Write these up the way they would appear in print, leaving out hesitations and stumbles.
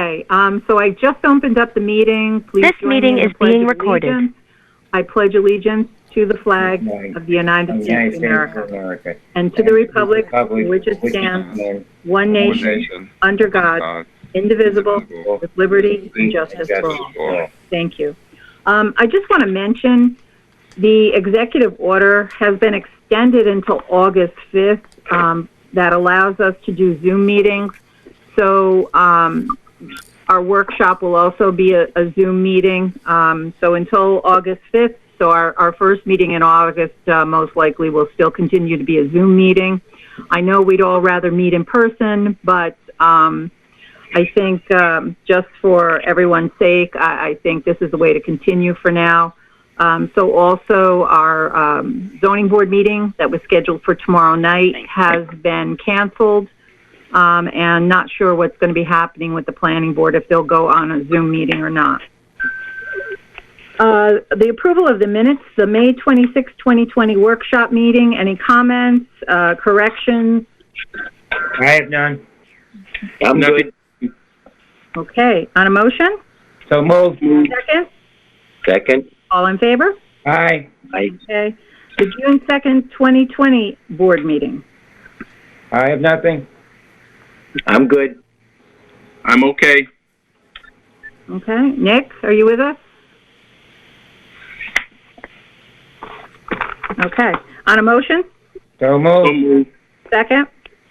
Okay, so I just opened up the meeting. Please This join me meeting in the is Pledge being of recorded. Allegiance. I pledge allegiance to the flag of the United States of America and to the republic for which it stands, one nation, under God, indivisible, with liberty and justice for all. Thank you. I just want to mention the executive order has been extended until August 5th. That allows us to do Zoom meetings. So our workshop will also be a Zoom meeting. So until August 5th, so our first meeting in August most likely will still continue to be a Zoom meeting. I know we'd all rather meet in person, but I think just for everyone's sake, I think this is the way to continue for now. So also our zoning board meeting that was scheduled for tomorrow night has been canceled, and not sure what's going to be happening with the planning board, if they'll go on a Zoom meeting or not. The approval of the minutes, the May 26, 2020 workshop meeting, any comments, corrections? I have none. I'm good. Okay, on a motion? So moved. Second? Second. All in favor? Aye. Aye. Okay. The June 2nd, 2020 board meeting. I have nothing. I'm good. I'm okay. Okay. Nick, are you with us? Okay. On a motion? So moved. Second?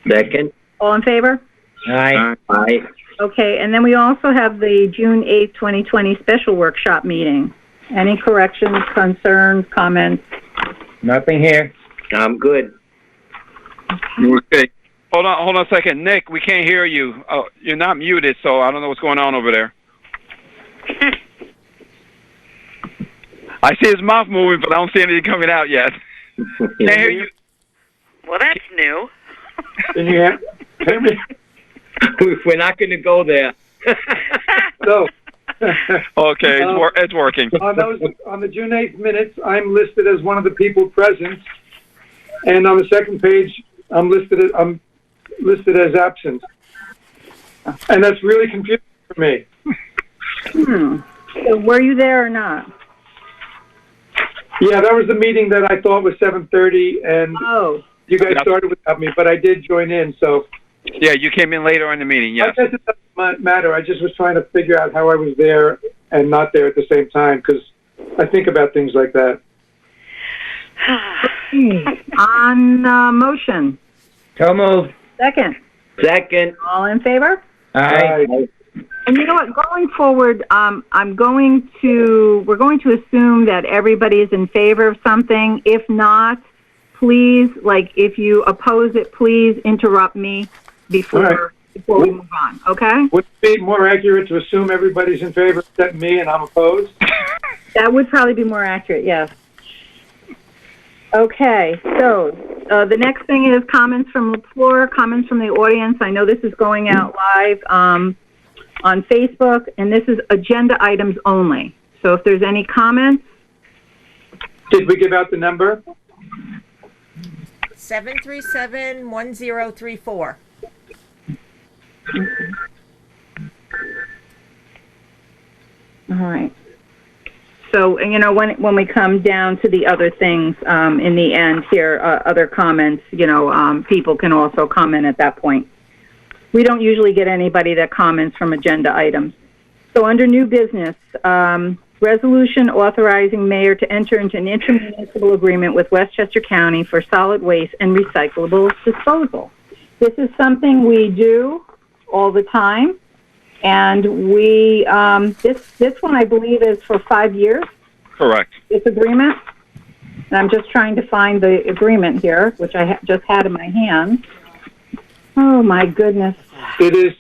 Second. All in favor? Aye. Aye. Okay. And then we also have the June 8th, 2020 special workshop meeting. Any corrections, concerns, comments? Nothing here. I'm good. Okay. Hold on a second. Nick, we can't hear you. Oh, you're not muted, so I don't know what's going on over there. I see his mouth moving, but I don't see anything coming out yet. Can't hear you. Well, that's new. Can you hear me? We're not going to go there. So, Okay, it's working. on the June 8th minutes, I'm listed as one of the people present, and on the second page, I'm listed as absent, and that's really confusing for me. So were you there or not? Yeah, that was the meeting that I thought was 7:30, and you guys started without me, but I did join in, so. Yeah, you came in later in the meeting, yes. I guess it doesn't matter. I just was trying to figure out how I was there and not there at the same time, because I think about things like that. On motion? So moved. Second? Second. All in favor? Aye. And you know what? Going forward, we're going to assume that everybody is in favor of something. If not, please, if you oppose it, please interrupt me before we move on, okay? Would it be more accurate to assume everybody's in favor except me and I'm opposed? That would probably be more accurate, yes. Okay, so the next thing is comments from the floor, comments from the audience. I know this is going out live on Facebook, and this is agenda items only. So if there's any comments. Did we give out the number? 737-1034. All right. So, when we come down to the other things in the end here, other comments, people can also comment at that point. We don't usually get anybody that comments from agenda items. So under new business, resolution authorizing mayor to enter into an intermunicipal agreement with Westchester County for solid waste and recyclable disposal. This is something we do all the time. And we, this one I believe is for 5 years. Correct. This agreement. And I'm just trying to find the agreement here, which I just had in my hand. Oh my goodness. It is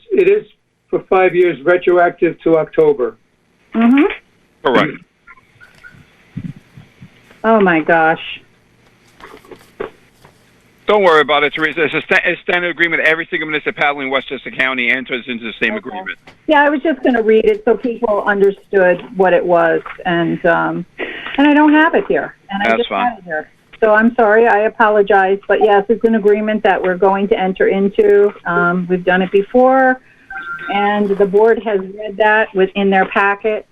for 5 years, retroactive to October. Mm-hmm. Correct. Oh my gosh. Don't worry about it, Teresa. It's a standard agreement. Every single municipality in Westchester County enters into the same agreement. Yeah, I was just going to read it so people understood what it was, and I don't have it here. And I just have it here. So I'm sorry. I apologize. But yes, it's an agreement that we're going to enter into. We've done it before. and the board has read that within their packet.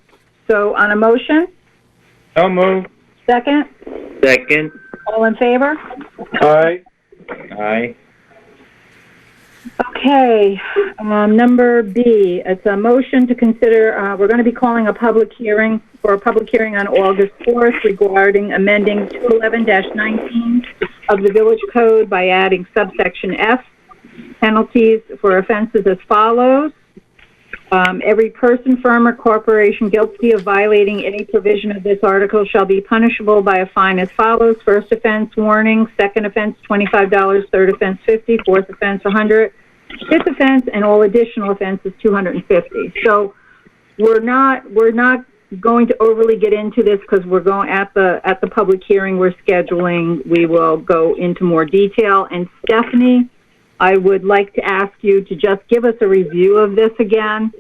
So on a motion, So moved. second, Second. all in favor? Aye. Aye. Okay, number B, it's a motion to consider, we're going to be calling a public hearing on August 4th regarding amending 211-19 of the Village Code by adding subsection F, penalties for offenses as follows. Every person, firm, or corporation guilty of violating any provision of this article shall be punishable by a fine as follows. First offense, warning. Second offense, $25. Third offense, $50. Fourth offense, $100. Fifth offense, and all additional offenses, $250. So we're not going to overly get into this because we're going at the public hearing we're scheduling. We will go into more detail. And Stephanie, I would like to ask you to just give us a review of this again.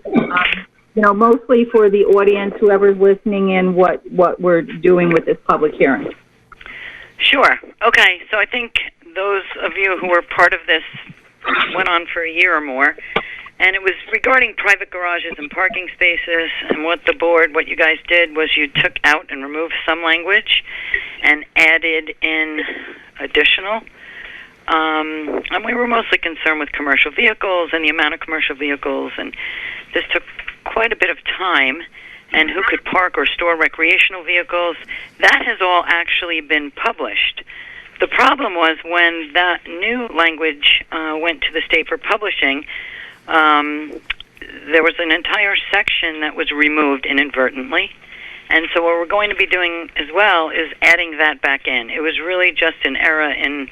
Mostly for the audience, whoever's listening in, what we're doing with this public hearing. Sure. Okay, so I think those of you who were part of this went on for a year or more, and it was regarding private garages and parking spaces, and what you guys did was you took out and removed some language and added in additional. And we were mostly concerned with commercial vehicles and the amount of commercial vehicles, and this took quite a bit of time, and who could park or store recreational vehicles. That has all actually been published. The problem was when that new language went to the state for publishing, there was an entire section that was removed inadvertently. And so what we're going to be doing as well is adding that back in. It was really just an error in,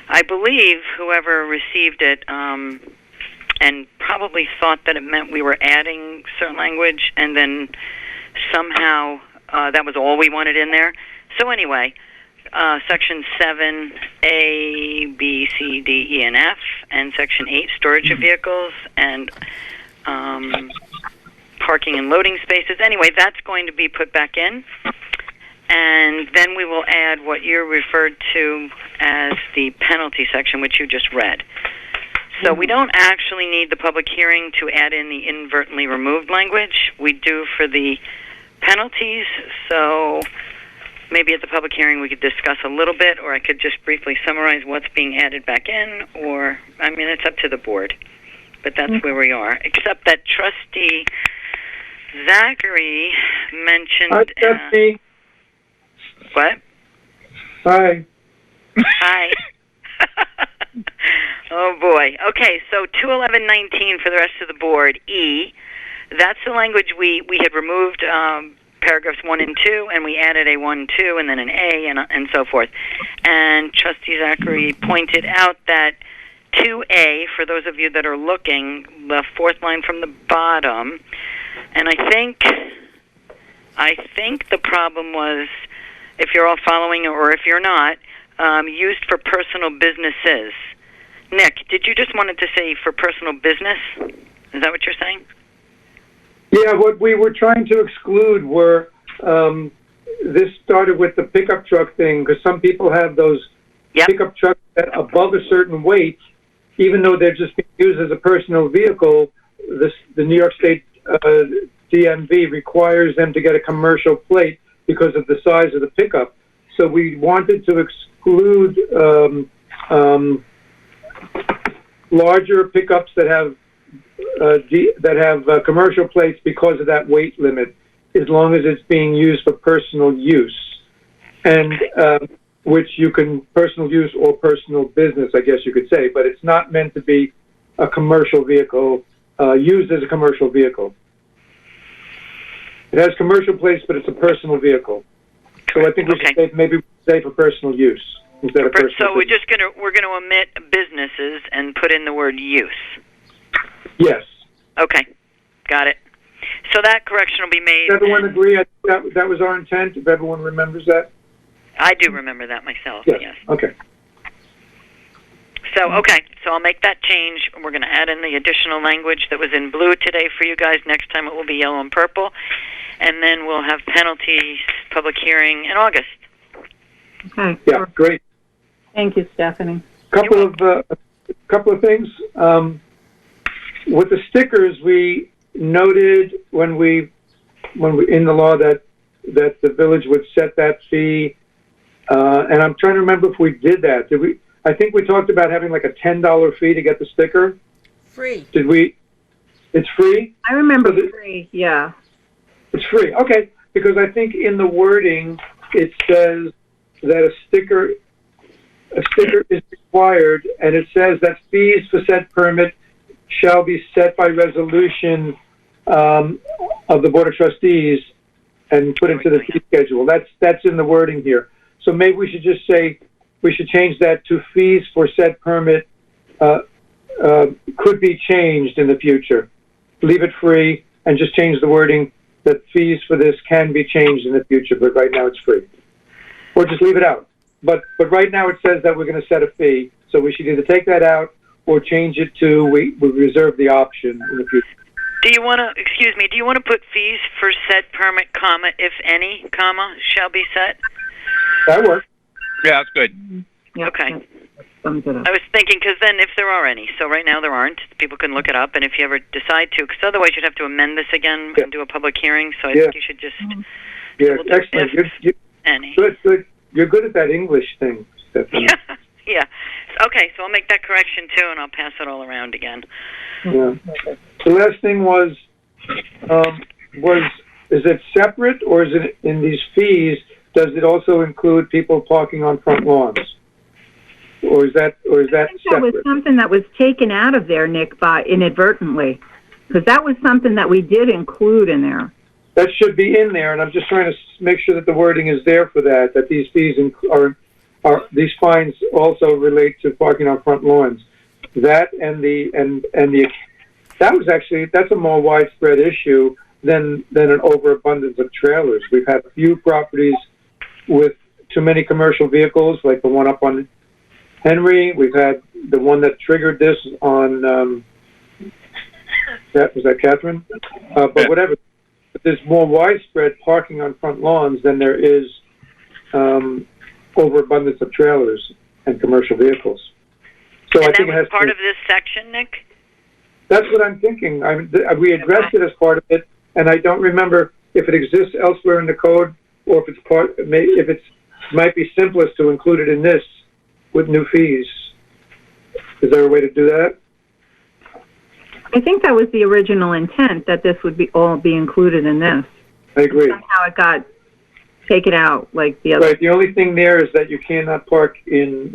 I believe, whoever received it and probably thought that it meant we were adding certain language, and then somehow that was all we wanted in there. So anyway, Section 7, A, B, C, D, E, and F, and Section 8, storage of vehicles, and parking and loading spaces. Anyway, that's going to be put back in. And then we will add what you referred to as the penalty section, which you just read. So we don't actually need the public hearing to add in the inadvertently removed language. We do for the penalties. So maybe at the public hearing we could discuss a little bit, or I could just briefly summarize what's being added back in, or, I mean, it's up to the board. But that's where we are. Except that Trustee Zachary mentioned... Hi, Stephanie. What? Hi. Hi. Oh, boy. Okay, so 211.19 for the rest of the board. E, that's the language we had removed paragraphs 1 and 2, and we added a 1, 2, and then an A, and so forth. And Trustee Zachary pointed out that 2A, for those of you that are looking, the fourth line from the bottom, and I think the problem was, if you're all following or if you're not, used for personal businesses. Nick, did you just wanted to say for personal business? Is that what you're saying? Yeah, what we were trying to exclude were, this started with the pickup truck thing, because some people have those pickup trucks that above a certain weight, even though they're just being used as a personal vehicle, the New York State DMV requires them to get a commercial plate because of the size of the pickup. So we wanted to exclude larger pickups that have commercial plates because of that weight limit, as long as it's being used for personal use, and which you can personal use or personal business, I guess you could say, but it's not meant to be a commercial vehicle used as a commercial vehicle. It has commercial plates, but it's a personal vehicle. So I think we should say, maybe say for personal use instead of personal. So we're gonna omit businesses and put in the word use. Yes. Okay, got it. So that correction will be made. Does everyone agree? That was our intent. If everyone remembers that. I do remember that myself. Yes. Yes. Okay. So I'll make that change. We're going to add in the additional language that was in blue today for you guys. Next time it will be yellow and purple, and then we'll have penalties public hearing in August. Okay. Yeah. Great. Thank you, Stephanie. Couple of things. with the stickers, we noted when we in the law that the village would set that fee, and I'm trying to remember if we did that. Did we? I think we talked about having like a $10 fee to get the sticker. Free. Did we? It's free? I remember free, yeah. It's free. Okay, because I think in the wording it says that a sticker is required, and it says that fees for said permit shall be set by resolution of the Board of Trustees and put into the fee schedule. That's in the wording here. So maybe we should just say, we should change that to fees for said permit could be changed in the future. Leave it free and just change the wording that fees for this can be changed in the future, but right now it's free. Or just leave it out. But right now it says that we're going to set a fee, so we should either take that out or change it to we reserve the option in the future. Do you want to put fees for said permit, comma, if any, comma, shall be set? That works. Yeah, that's good. Yep, Okay. that sums it up. I was thinking, because then if there are any, so right now there aren't, people can look it up, and if you ever decide to, because otherwise you'd have to amend this again and do a public hearing, so I think you should just... Yeah, we'll do excellent. if any. Good. You're good at that English thing, Stephanie. Yeah. Okay, so I'll make that correction too, and I'll pass it all around again. Yeah. The last thing was is it separate, or is it in these fees? Does it also include people parking on front lawns, or is that I think that was separate? something that was taken out of there, Nick, by inadvertently, because that was something that we did include in there. That should be in there, and I'm just trying to make sure that the wording is there for that. That these fees are these fines also relate to parking on front lawns. That and the that's a more widespread issue than an overabundance of trailers. We've had a few properties with too many commercial vehicles, like the one up on Henry. We've had the one that triggered this on was that Catherine? But whatever. But there's more widespread parking on front lawns than there is overabundance of trailers and commercial vehicles. So And I think that it has was part to, of this section, Nick? That's what I'm thinking. We addressed it as part of it, and I don't remember if it exists elsewhere in the code or if it's might be simplest to include it in this with new fees. Is there a way to do that? I think that was the original intent, that this would all be included in this. I agree. Somehow it got taken out, like the other. Right. The only thing there is that you cannot park in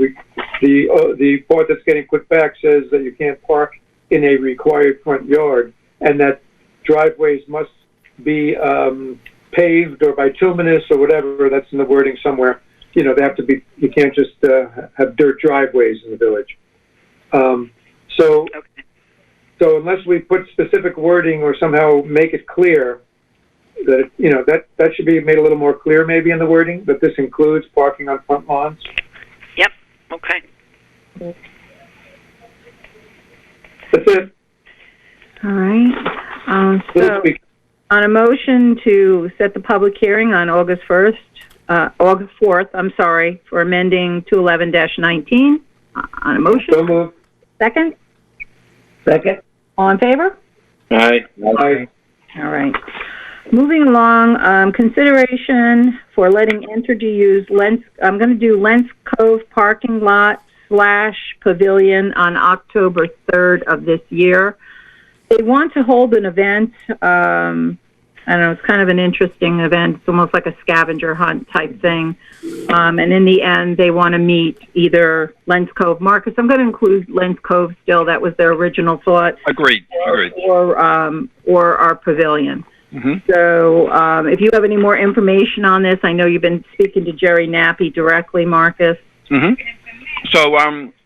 the part that's getting put back says that you can't park in a required front yard, and that driveways must be paved or bituminous or whatever. That's in the wording somewhere. They have to be. You can't just have dirt driveways in the village. So unless we put specific wording or somehow make it clear that that should be made a little more clear, maybe in the wording, that this includes parking on front lawns. Yep. Okay. That's it. All right. So, on a motion to set the public hearing on August 4th, for amending 211-19, on a motion. So moved. Second? Second. All in favor? Aye. Aye. All right. Moving along, consideration for letting Entergy use I'm going to do Lents Cove parking lot / pavilion on October 3rd of this year. They want to hold an event. I don't know, it's kind of an interesting event. It's almost like a scavenger hunt type thing. And in the end, they want to meet either Lents Cove Marcus. I'm going to include Lents Cove still. That was their original thought. Agreed. Or our pavilion. Mm-hmm. So if you have any more information on this, I know you've been speaking to Jerry Nappy directly, Marcus. Mm-hmm. So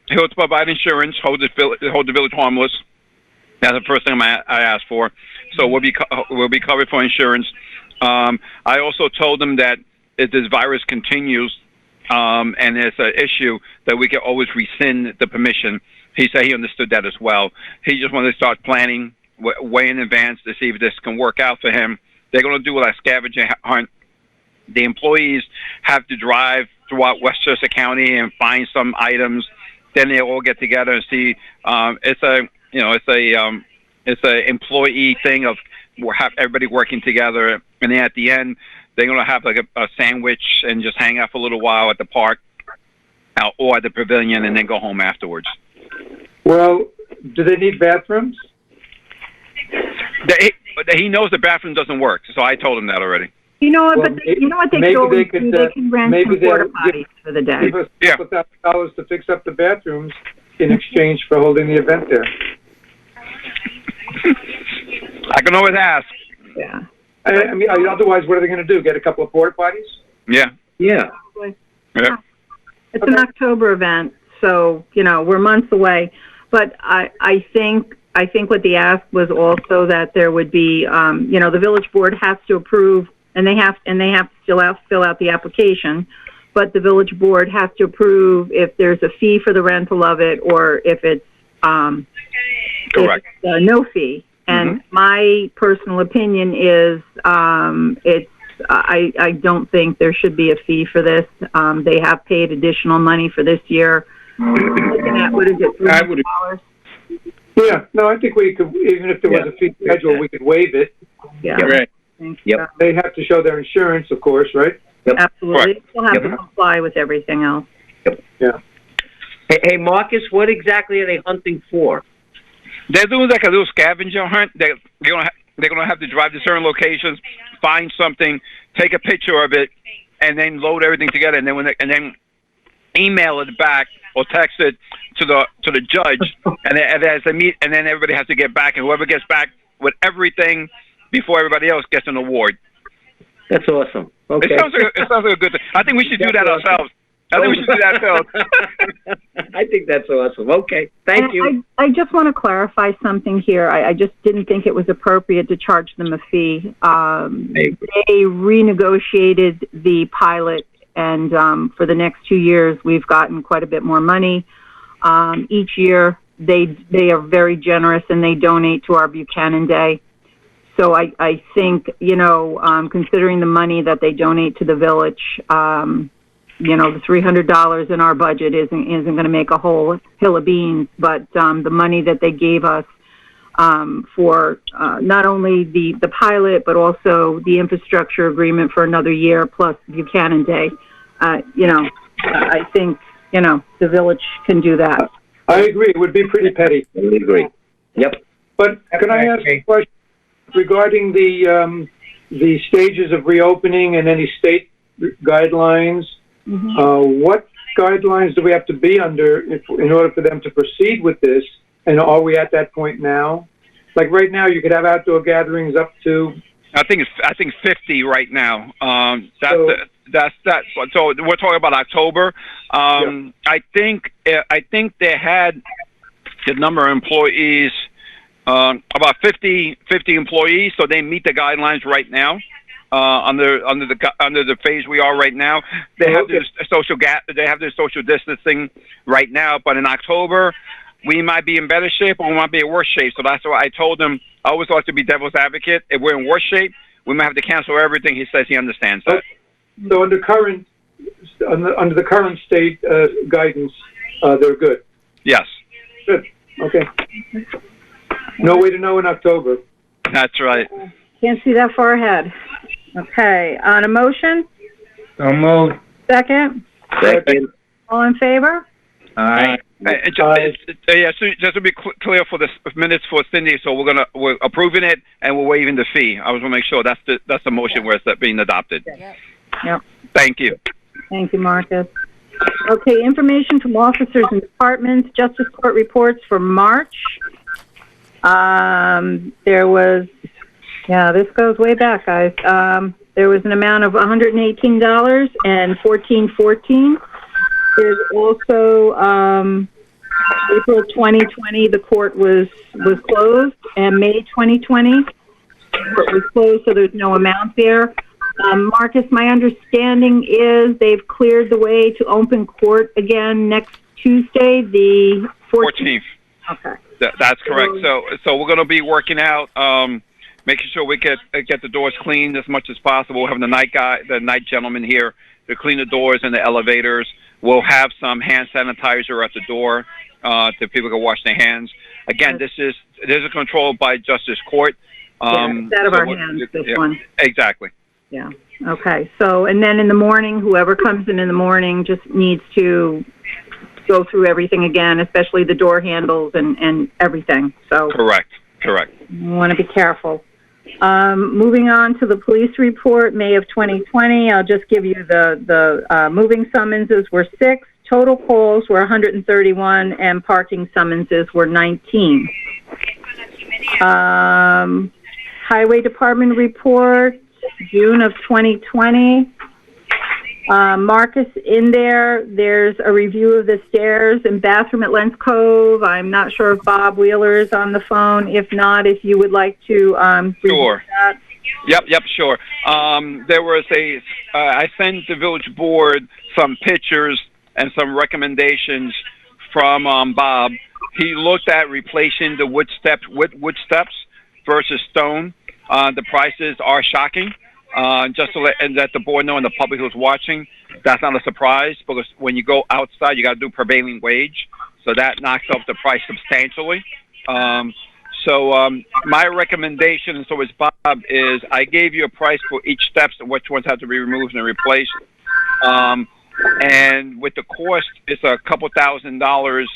he'll provide insurance, hold the village harmless. That's the first thing I asked for. So we'll be covered for insurance. I also told him that if this virus continues and there's an issue, that we can always rescind the permission. He said he understood that as well. He just wanted to start planning way in advance to see if this can work out for him. They're going to do a scavenger hunt. The employees have to drive throughout Westchester County and find some items. Then they all get together and see. It's a it's an employee thing of we'll have everybody working together, and then at the end they're gonna have like a sandwich and just hang out for a little while at the park or at the pavilion, and then go home afterwards. Well, do they need bathrooms? He knows the bathroom doesn't work, so I told him that already. You know what? Well, But you know what they maybe could always they could, do? They can rent maybe some porta they'll potties for the day. Give us Yeah. $1,000 to fix up the bathrooms in exchange for holding the event there. I can always ask. Yeah. I mean, otherwise, what are they going to do? Get a couple of porta potties? Yeah. Yeah. Yeah. It's an October event, so we're months away. But I think what the ask was also that there would be, the village board has to approve, and they have to fill out the application. But the village board has to approve if there's a fee for the rental of it, or if it's Correct. If it's, no fee. And my personal opinion is, I don't think there should be a fee for this. They have paid additional money for this year. Looking at, what is it, $300? Yeah. No, I think we could, even if there was a fee schedule, we could waive it. Yeah. Right. Yep. They have to show their insurance, of course, right? Absolutely. They still have to comply with everything else. Yeah. Hey, Marcus, what exactly are they hunting for? They're doing like a little scavenger hunt. They're gonna have to drive to certain locations, find something, take a picture of it, and then load everything together, and then email it back or text it to the judge, and then as they meet, and then everybody has to get back, and whoever gets back with everything before everybody else gets an award. That's awesome. Okay. It sounds like a good thing. I think we should do that ourselves. I think we should do that ourselves. I think that's awesome. Okay, thank you. I just want to clarify something here. I just didn't think it was appropriate to charge them a fee. They renegotiated the pilot, and for the next 2 years, we've gotten quite a bit more money. Each year, they are very generous, and they donate to our Buchanan Day. So I think, considering the money that they donate to the village, the $300 in our budget isn't going to make a whole hill of beans, but the money that they gave us for not only the pilot, but also the infrastructure agreement for another year, plus Buchanan Day, I think, the village can do that. I agree. It would be pretty petty. I agree. Yep. But can I ask a question regarding the stages of reopening and any state guidelines? What guidelines do we have to be under in order for them to proceed with this? And are we at that point now? Like right now, you could have outdoor gatherings up to. I think 50 right now. That's that. So we're talking about October. I think they had the number of employees, about 50 employees. So they meet the guidelines right now. Under the phase we are right now, they have their social distancing right now. But in October, we might be in better shape or we might be in worse shape. So that's why I told him I always like to be devil's advocate. If we're in worse shape, we might have to cancel everything. He says he understands that. So under the current state guidance, they're good. Yes. Good. Okay. No way to know in October. That's right. Can't see that far ahead. Okay, on a motion? So moved. Second? Second. All in favor? Aye. So just to be clear for the minutes for Cindy, so we're approving it and we're waiving the fee. I was going to make sure that's the motion where it's being adopted. Yep. Thank you. Thank you, Marcus. Okay, information from officers and departments, Justice Court reports for March. There was, this goes way back, guys. There was an amount of $118 and $14.14. There's also April 2020, the court was closed, and May 2020, the court was closed, so there's no amount there. Marcus, my understanding is they've cleared the way to open court again next Tuesday, the 14th. Okay. That's correct. So we're going to be working out, making sure we get the doors cleaned as much as possible. We're having the night gentleman here to clean the doors and the elevators. We'll have some hand sanitizer at the door so people can wash their hands. again, this is controlled by Justice Court. It's out of our hands, this one. Exactly. Yeah. Okay. So, and then in the morning, whoever comes in the morning just needs to go through everything again, especially the door handles and everything. So. Correct. You want to be careful. Moving on to the police report, May of 2020. I'll just give you the moving summonses were 6. Total calls were 131, and parking summonses were 19. Highway Department report, June of 2020. Marcus, in there's a review of the stairs and bathroom at Lens Cove. I'm not sure if Bob Wheeler is on the phone. If not, if you would like to Sure. that. Yep, sure. There was I sent the village board some pictures and some recommendations from Bob. He looked at replacing the wood steps with wood steps versus stone. The prices are shocking. Just to let the board know and the public who's watching, that's not a surprise because when you go outside, you got to do prevailing wage, so that knocks up the price substantially. My recommendation, and so is Bob, is I gave you a price for each steps and which ones have to be removed and replaced. And with the cost, it's a couple $1,000s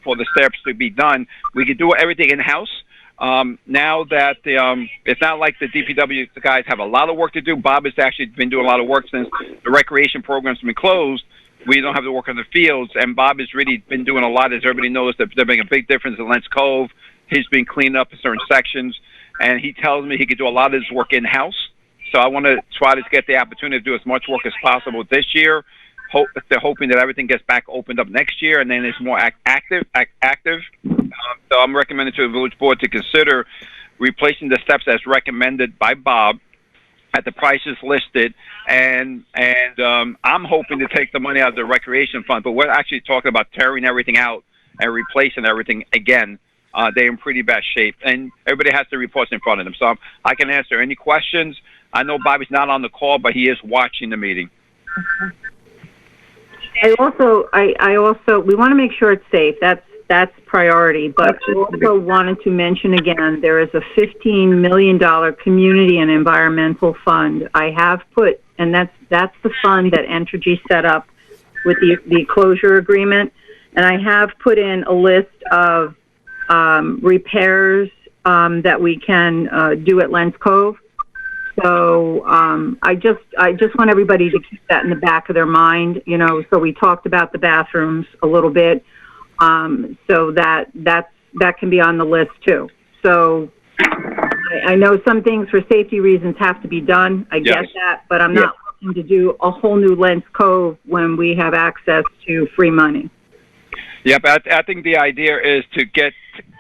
for the steps to be done. We could do everything in house. Now that it's not like the DPW guys have a lot of work to do. Bob has actually been doing a lot of work since the recreation program's been closed. We don't have to work in the fields, and Bob has really been doing a lot. As everybody knows, that they're making a big difference in Lens Cove. He's been cleaning up in certain sections, and he tells me he could do a lot of his work in-house. So I want to try to get the opportunity to do as much work as possible this year. They're hoping that everything gets back opened up next year, and then it's more active. So I'm recommending to the village board to consider replacing the steps as recommended by Bob at the prices listed, and I'm hoping to take the money out of the recreation fund, but we're actually talking about tearing everything out and replacing everything again. They're in pretty bad shape, and everybody has the reports in front of them, so I can answer any questions. I know Bobby's not on the call, but he is watching the meeting. Okay. I also, we want to make sure it's safe. That's priority. But I also wanted to mention again, there is a $15 million community and environmental fund. I have put, and that's the fund that Entergy set up with the closure agreement. And I have put in a list of repairs that we can do at Lens Cove. So I just want everybody to keep that in the back of their mind, you know. So we talked about the bathrooms a little bit, so that can be on the list too. So I know some things for safety reasons have to be done. I get that, but I'm not looking to do a whole new Lens Cove when we have access to free money. Yep, I think the idea is to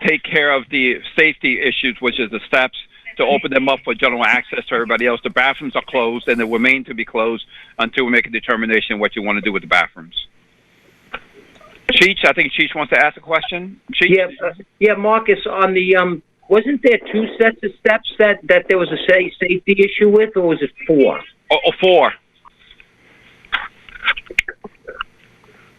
take care of the safety issues, which is the steps, to open them up for general access to everybody else. The bathrooms are closed, and they remain to be closed until we make a determination what you want to do with the bathrooms. Cheech, I think Cheech wants to ask a question. Cheech? Yeah, Marcus, on the, wasn't there 2 sets of steps that there was a safety issue with, or was it 4? Oh, 4.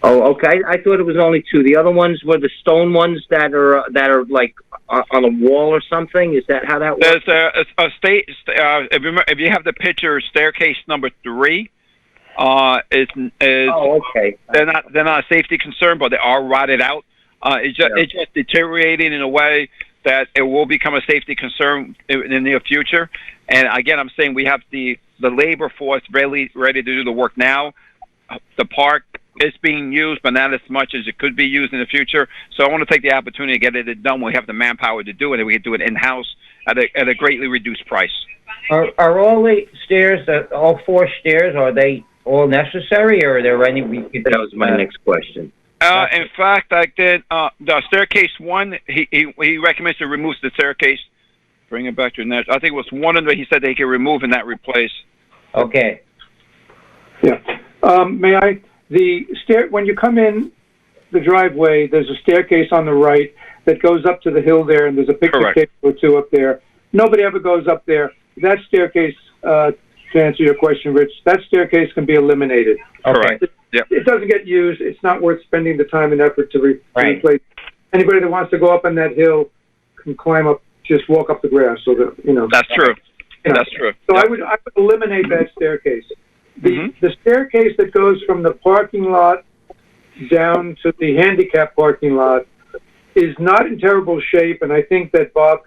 Oh, okay. I thought it was only 2. The other ones were the stone ones that are like on a wall or something. Is that how that works? There's a state. If you have the picture, staircase number 3 is. Oh, okay. They're not a safety concern, but they are rotted out. It's just deteriorating in a way that it will become a safety concern in the near future. And again, I'm saying we have the labor force ready to do the work now. The park is being used, but not as much as it could be used in the future. So I want to take the opportunity to get it done. We have the manpower to do it, and we can do it in-house at a greatly reduced price. Are all the stairs, all 4 stairs, are they all necessary, or are there any? That was my next question. In fact, I did the staircase 1. He recommends to remove the staircase. Bring it back to the next. I think it was 1 of them. He said they could remove and not replace. Okay. Yeah. May I? When you come in the driveway, there's a staircase on the right that goes up to the hill there, and there's a picture table or 2 up there. Nobody ever goes up there. That staircase, to answer your question, Rich, that staircase can be eliminated. Correct. It doesn't get used. It's not worth spending the time and effort to replace. anybody that wants to go up on that hill can climb up, just walk up the grass, so that, you know. That's true. You know. That's true. So Yep. I would eliminate that staircase. Mhm. The staircase that goes from the parking lot down to the handicap parking lot is not in terrible shape, and I think that Bob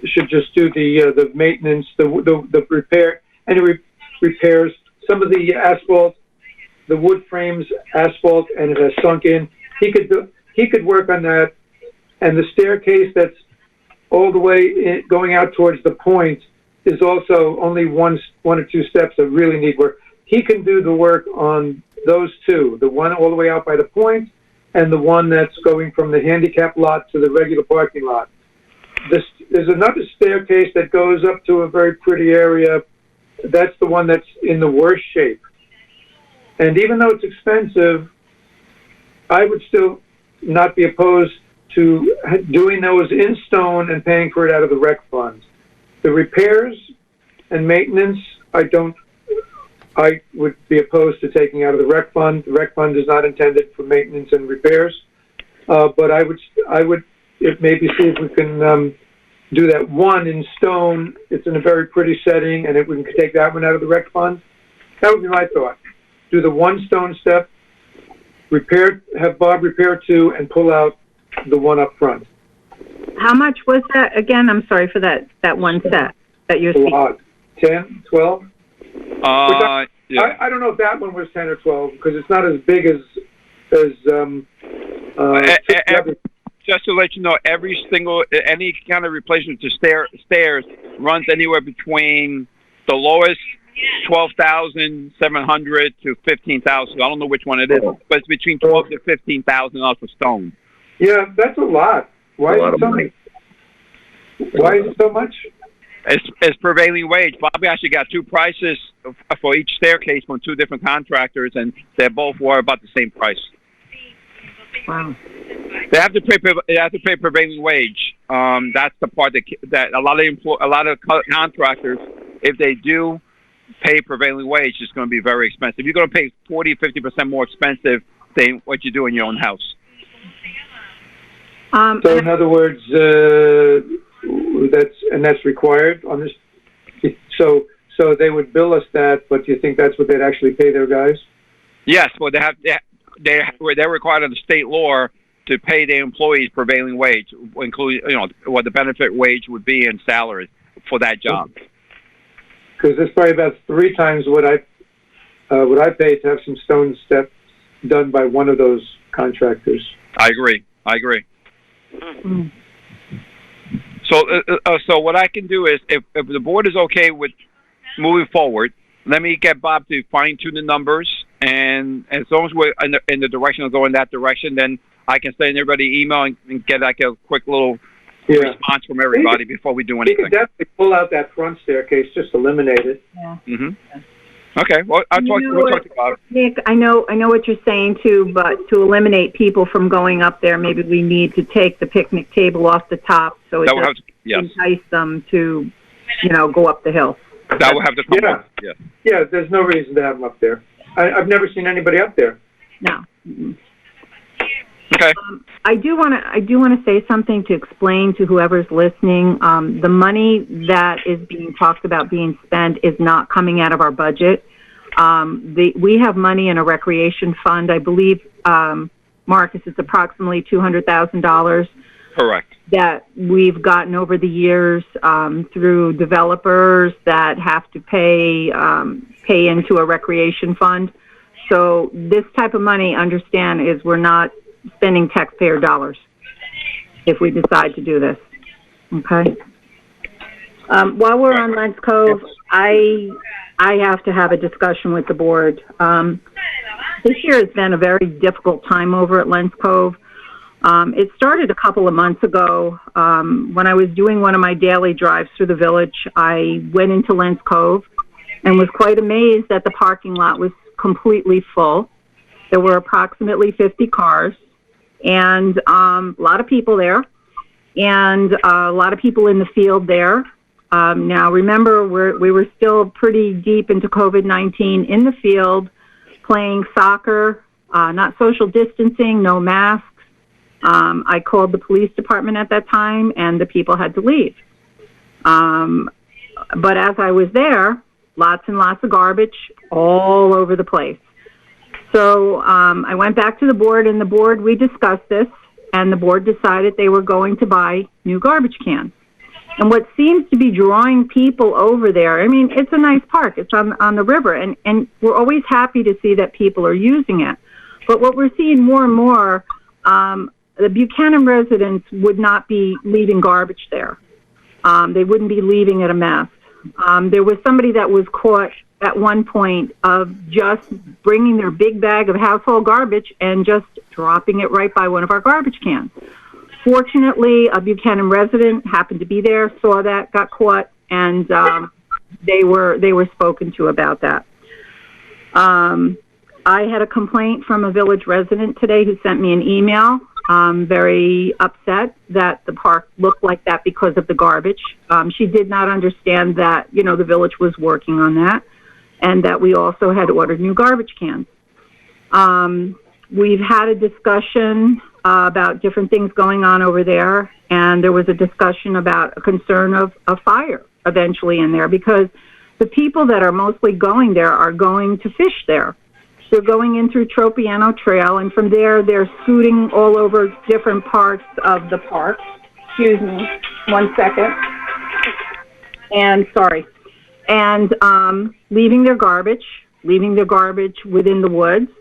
should just do the maintenance, the repair, repairs. Some of the asphalt, the wood frames, asphalt, and it has sunk in. He could work on that, and the staircase that's all the way going out towards the point is also only one or two steps that really need work. He can do the work on those two, the one all the way out by the point and the one that's going from the handicap lot to the regular parking lot. There's another staircase that goes up to a very pretty area. That's the one that's in the worst shape. And even though it's expensive, I would still not be opposed to doing those in stone and paying for it out of the rec fund. The repairs and maintenance, I would be opposed to taking out of the rec fund. The rec fund is not intended for maintenance and repairs. But I would maybe see if we can do that one in stone. It's in a very pretty setting, and we can take that one out of the rec fund. That would be my thought. Do the one stone step, have Bob repair two, and pull out the one up front. How much was that again? I'm sorry for that one set that you're A lot. 10, 12? Yeah. I don't know if that one was 10 or 12 because it's not as big as just to let you know, any kind of replacement to stairs runs anywhere between the lowest 12,700 to 15,000. I don't know which one it is, but it's between 12 to 15,000 for stone. Yeah, that's a lot. Why is it so much? Why is it so much? It's prevailing wage. Bobby actually got two prices for each staircase from two different contractors, and they both were about the same price. Wow. They have to pay prevailing wage. That's the part that a lot of contractors, if they do pay prevailing wage, it's going to be very expensive. You're going to pay 40-50% more expensive than what you do in your own house. So in other words, that's required on this. So they would bill us that, but do you think that's what they'd actually pay their guys? Yes, well they're required under state law to pay their employees prevailing wage, including what the benefit wage would be and salary for that job. Because it's probably about 3 times what I pay to have some stone steps done by one of those contractors. I agree. Mm. So what I can do is, if the board is okay with moving forward, let me get Bob to fine tune the numbers, and as long as we're in the direction of going that direction, then I can send everybody email and get like a quick little response from everybody before we do anything. You can definitely pull out that front staircase, just eliminate it. Yeah. Mm-hmm. Okay, well, we'll talk to Bob. Nick, I know what you're saying too, but to eliminate people from going up there, maybe we need to take the picnic table off the top so it doesn't entice them to, go up the hill. That will have to come up. Yeah. Yeah, there's no reason to have them up there. I've never seen anybody up there. No. Mm-hmm. Okay. I do want to say something to explain to whoever's listening. The money that is being talked about being spent is not coming out of our budget. We have money in a recreation fund. I believe, Marcus, it's approximately $200,000. Correct. That we've gotten over the years through developers that have to pay into a recreation fund. So this type of money, understand, is we're not spending taxpayer dollars if we decide to do this. Okay. While we're on Lens Cove, I have to have a discussion with the board. This year has been a very difficult time over at Lens Cove. It started a couple of months ago. When I was doing one of my daily drives through the village, I went into Lens Cove and was quite amazed that the parking lot was completely full. There were approximately 50 cars and a lot of people there and a lot of people in the field there. Now, remember, we were still pretty deep into COVID-19 in the field, playing soccer, not social distancing, no masks. I called the police department at that time, and the people had to leave. But as I was there, lots and lots of garbage all over the place. So I went back to the board, and we discussed this, and the board decided they were going to buy new garbage cans. And what seems to be drawing people over there, I mean, it's a nice park. It's on the river, and we're always happy to see that people are using it. But what we're seeing more and more, the Buchanan residents would not be leaving garbage there. They wouldn't be leaving it a mess. There was somebody that was caught at one point of just bringing their big bag of household garbage and just dropping it right by one of our garbage cans. Fortunately, a Buchanan resident happened to be there, saw that, got caught, and they were spoken to about that. I had a complaint from a village resident today who sent me an email, very upset that the park looked like that because of the garbage. She did not understand that, the village was working on that, and that we also had ordered new garbage cans. We've had a discussion about different things going on over there, and there was a discussion about a concern of a fire eventually in there, because the people that are mostly going there are going to fish there. They're going in through Tropiano Trail, and from there they're scooting all over different parts of the park. Excuse me, 1 second. And sorry. And leaving their garbage within the woods.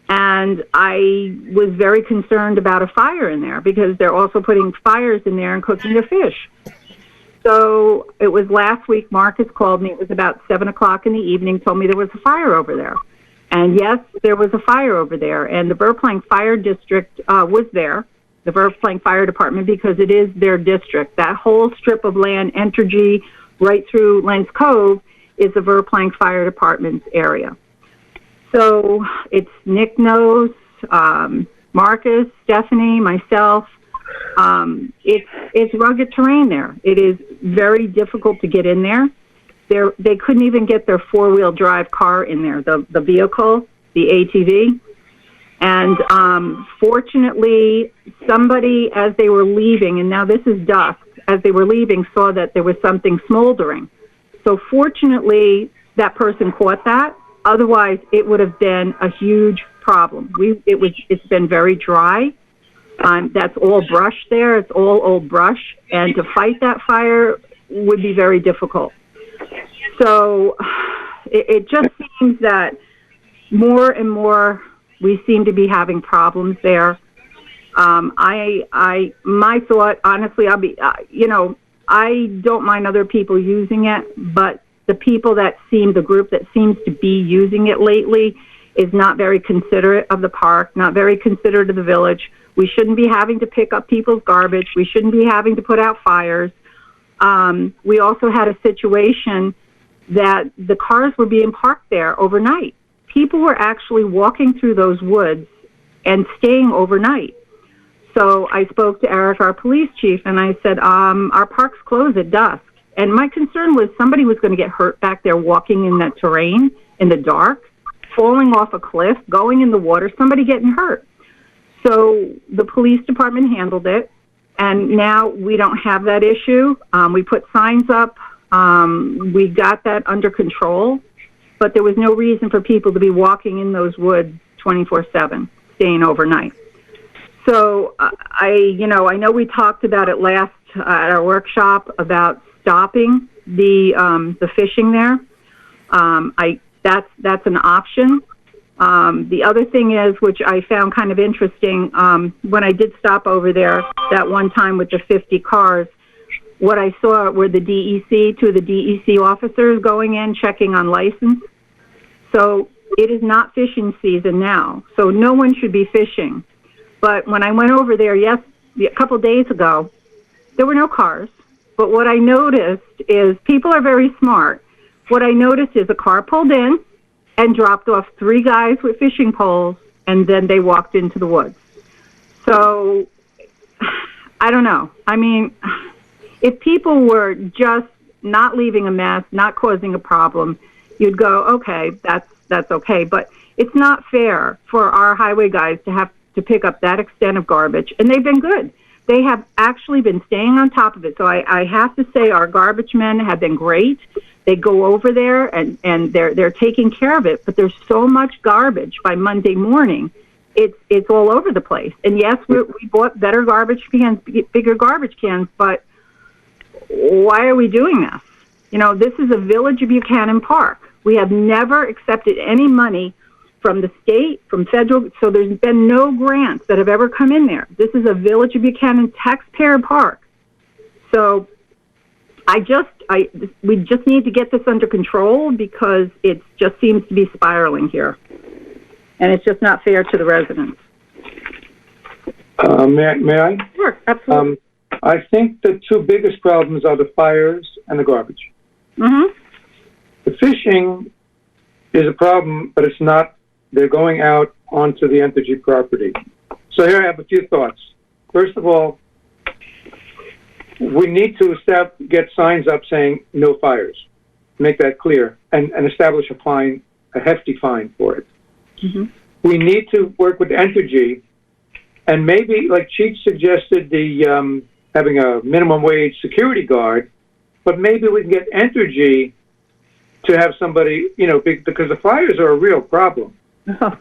And I was very concerned about a fire in there, because they're also putting fires in there and cooking the fish. So it was last week, Marcus called me. It was about 7 o'clock in the evening, told me there was a fire over there. And yes, there was a fire over there. And the Verplank Fire District was there, the Verplank Fire Department, because it is their district. That whole strip of land, Entergy, right through Lens Cove, is the Verplank Fire Department's area. So it's Nick knows, Marcus, Stephanie, myself. It's rugged terrain there. It is very difficult to get in there. They couldn't even get their four-wheel drive car in there, the vehicle, the ATV. And fortunately, somebody, as they were leaving, and now this is dusk, as they were leaving, saw that there was something smoldering. So fortunately, that person caught that. Otherwise, it would have been a huge problem. It's been very dry. That's all brush there. It's all old brush. And to fight that fire would be very difficult. So it just seems that more and more we seem to be having problems there. My thought, honestly, I don't mind other people using it, but the group that seems to be using it lately is not very considerate of the park, not very considerate of the village. We shouldn't be having to pick up people's garbage. We shouldn't be having to put out fires. We also had a situation that the cars were being parked there overnight. People were actually walking through those woods and staying overnight. So I spoke to Eric, our police chief, and I said, our parks close at dusk. And my concern was somebody was going to get hurt back there walking in that terrain in the dark, falling off a cliff, going in the water, somebody getting hurt. So the police department handled it, and now we don't have that issue. We put signs up. We got that under control, but there was no reason for people to be walking in those woods 24/7, staying overnight. So I know we talked about it last at our workshop about stopping the fishing there. That's an option. The other thing is, which I found kind of interesting, when I did stop over there that one time with the 50 cars, what I saw were the two of the DEC officers going in, checking on license. So it is not fishing season now, so no one should be fishing. But when I went over there, a couple days ago, there were no cars. But what I noticed is people are very smart. What I noticed is a car pulled in and dropped off 3 guys with fishing poles, and then they walked into the woods. So I don't know. I mean, if people were just not leaving a mess, not causing a problem, you'd go, okay, that's okay. But it's not fair for our highway guys to have to pick up that extent of garbage, and they've been good. They have actually been staying on top of it. So I have to say our garbage men have been great. They go over there and they're taking care of it, but there's so much garbage by Monday morning. It's all over the place. And yes, we bought better garbage cans, bigger garbage cans, but why are we doing this? You know, this is a Village of Buchanan park. We have never accepted any money from the state, from federal, so there's been no grants that have ever come in there. This is a Village of Buchanan taxpayer park. So we just need to get this under control because it just seems to be spiraling here. And it's just not fair to the residents. May I? Sure, absolutely. I think the two biggest problems are the fires and the garbage. Mm-hmm. The fishing is a problem, but it's not. They're going out onto the Entergy property. So here I have a few thoughts. First of all, we need to get signs up saying no fires. Make that clear and establish a fine, a hefty fine for it. Mm-hmm. We need to work with Entergy and maybe, like Cheech suggested, the having a minimum wage security guard, but maybe we can get Entergy to have somebody, you know, because the fires are a real problem.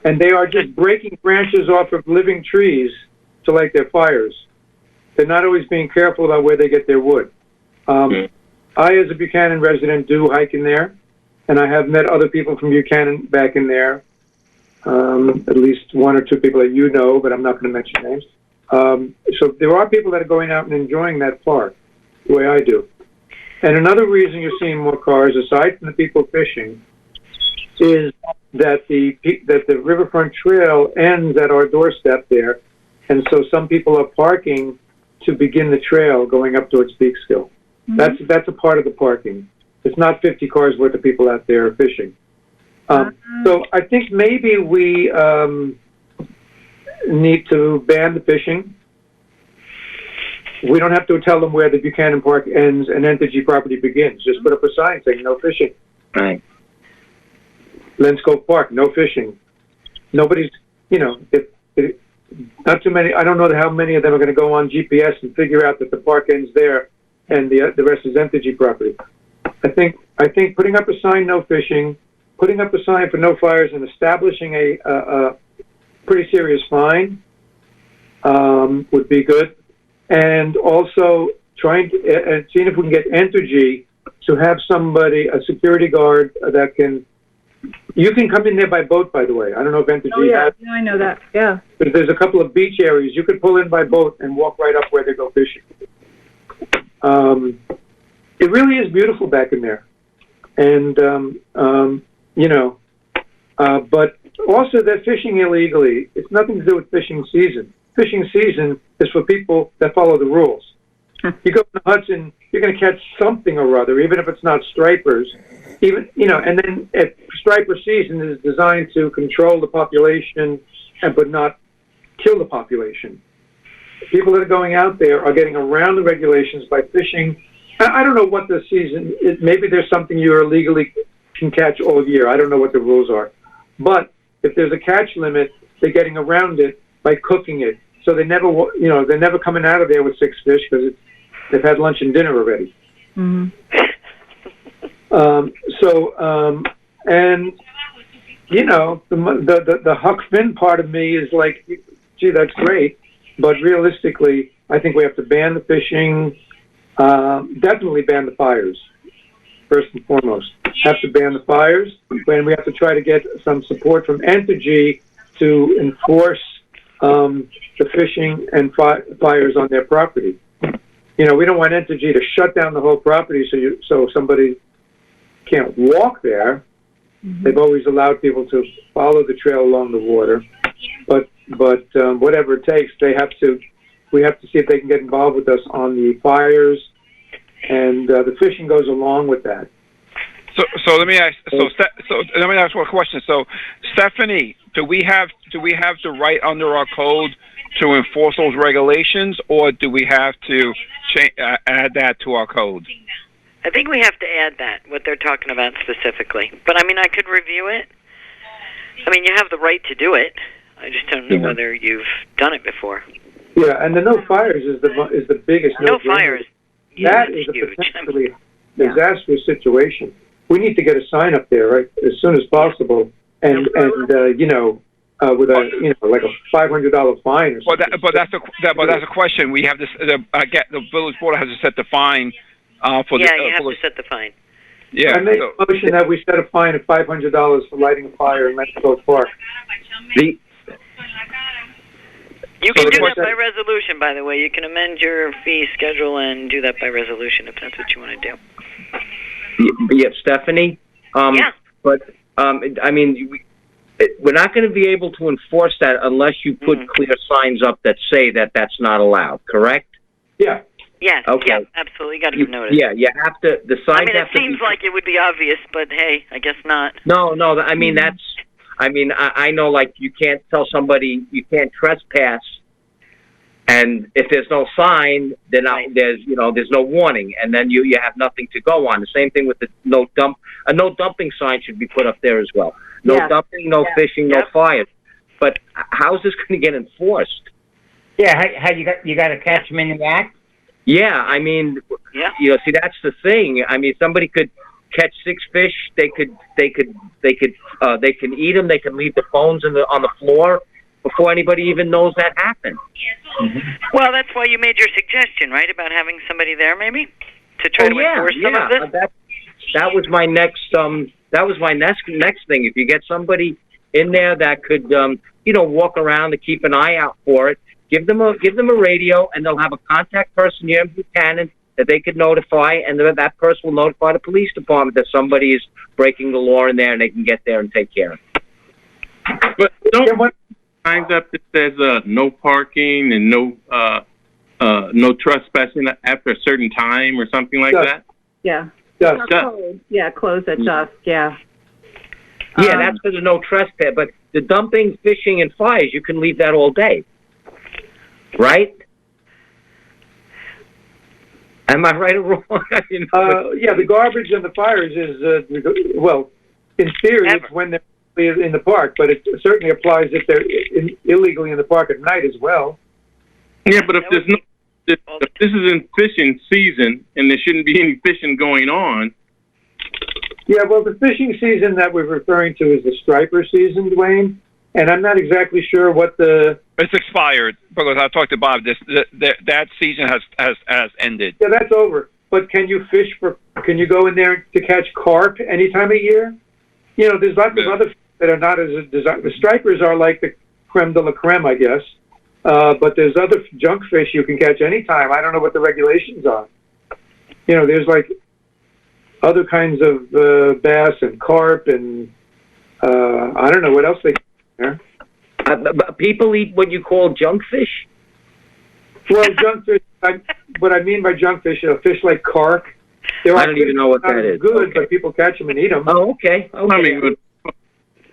And they are just breaking branches off of living trees to light their fires. They're not always being careful about where they get their wood. I, as a Buchanan resident, do hike in there, and I have met other people from Buchanan back in there, at least one or two people that you know, but I'm not going to mention names. So there are people that are going out and enjoying that park, the way I do. And another reason you're seeing more cars, aside from the people fishing, is that the riverfront trail ends at our doorstep there, and so some people are parking to begin the trail going up towards Peekskill. Mm-hmm. That's a part of the parking. It's not 50 cars worth of people out there fishing. So I think maybe we need to ban the fishing. We don't have to tell them where the Buchanan Park ends and Entergy property begins. Just put up a sign saying no fishing. Right. Lenskov Park, no fishing. Nobody's, you know, not too many. I don't know how many of them are going to go on GPS and figure out that the park ends there and the rest is Entergy property. I think putting up a sign, no fishing, putting up a sign for no fires, and establishing a pretty serious fine would be good. And also trying to seeing if we can get Entergy to have somebody, a security guard that can. You can come in there by boat, by the way. I don't know if Entergy has. Yeah, I know that. Yeah. But there's a couple of beach areas. You could pull in by boat and walk right up where they go fishing. It really is beautiful back in there. And, you know, but also they're fishing illegally. It's nothing to do with fishing season. Fishing season is for people that follow the rules. You go to the Hudson, you're going to catch something or other, even if it's not stripers. Even, you know, and then striper season is designed to control the population, but not kill the population. People that are going out there are getting around the regulations by fishing. I don't know what the season is. Maybe there's something you illegally can catch all year. I don't know what the rules are. But if there's a catch limit, they're getting around it by cooking it. So they never, you know, they're never coming out of there with 6 fish because they've had lunch and dinner already. Mm-hmm. And you know, the Huck Finn part of me is like, gee, that's great, but realistically, I think we have to ban the fishing. Definitely ban the fires. First and foremost, have to ban the fires, and we have to try to get some support from Entergy to enforce the fishing and fires on their property. You know, we don't want Entergy to shut down the whole property so somebody can't walk there. Mm-hmm. They've always allowed people to follow the trail along the water, but whatever it takes, we have to see if they can get involved with us on the fires, and the fishing goes along with that. So let me ask. So let me ask one question. So, Stephanie, do we have the right under our code to enforce those regulations, or do we have to add that to our code? I think we have to add that, what they're talking about specifically. But, I mean, I could review it. I mean, you have the right to do it. I just don't know Yeah. whether you've done it before. Yeah, and the no fires is the biggest. No no-brainer. fires. That Yeah, is a huge. potentially disastrous situation. We need to get a sign up there, right, as soon as possible, and with a like a $500 fine or something. But that's a question. We have this. The village board has to set the fine for Yeah, the. you have for to set the fine. Yeah. I make a motion that we set a fine of $500 for lighting a fire in Mexico Park. The, You can So do the that by resolution, by the way. You can amend your fee schedule and do that by resolution if that's what you want to do. yeah, Stephanie. Yeah. But I mean, we're not going to be able to enforce that unless you put clear signs up that say that that's not allowed. Correct? Yeah. Yes. Okay. Yeah, absolutely. You got to give notice. Yeah, you have to. The signs I mean, it have to seems be, like it would be obvious, but hey, I guess not. No. I mean that's. I mean I know like you can't tell somebody you can't trespass, and if there's no sign, then there's no warning, and then you have nothing to go on. The same thing with the no dump. A no dumping sign should be put up there as well. No dumping, no fishing, no fires. But how's this going to get enforced? Yeah, how you got to catch them in the act? Yeah, I mean, see, that's the thing. I mean, somebody could catch 6 fish. They can eat them. They can leave the phones on the floor before anybody even knows that happened. Mm-hmm. Well, that's why you made your suggestion, right, about having somebody there, maybe, to try to enforce some of this. That was my next. That was my next thing. If you get somebody in there that could, walk around and keep an eye out for it. Give them a radio, and they'll have a contact person here in Buchanan that they could notify, and that person will notify the police department that somebody is breaking the law in there, and they can get there and take care of it. But don't signs up that says no parking and no trespassing after a certain time or something like that? Yeah. Dusk. Close at dusk, yeah. Yeah, that's for the no trespass. But the dumping, fishing, and fires, you can leave that all day. Right? Am I right or wrong? The garbage and the fires is, in theory, it's when they're in the park, but it certainly applies if they're illegally in the park at night as well. Yeah, but if this isn't fishing season and there shouldn't be any fishing going on. Yeah, well, the fishing season that we're referring to is the striper season, Dwayne, and I'm not exactly sure what the... It's expired because I talked to Bob. That season has ended. Yeah, that's over. But can you can you go in there to catch carp any time of year? There's lots of other fish that are not as desired. The stripers are like the creme de la creme, I guess. But there's other junk fish you can catch anytime. I don't know what the regulations are. There's like other kinds of bass and carp and I don't know what else they catch there. People eat what you call junk fish? Well, junk fish, what I mean by junk fish, a fish like carp. I don't even know what that is. Good, but people catch them and eat them. Oh, okay. I mean,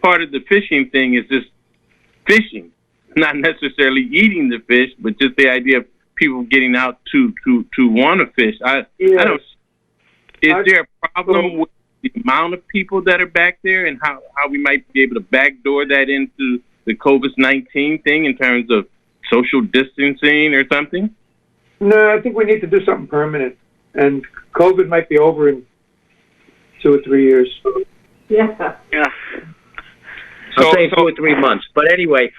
part of the fishing thing is just fishing, not necessarily eating the fish, but just the idea of people getting out to want to fish. I don't. Is there a problem with the amount of people that are back there, and how we might be able to backdoor that into the COVID-19 thing in terms of social distancing or something? No, I think we need to do something permanent, and COVID might be over in 2 or 3 years. Yeah. I'm saying 2 or 3 months, but anyway,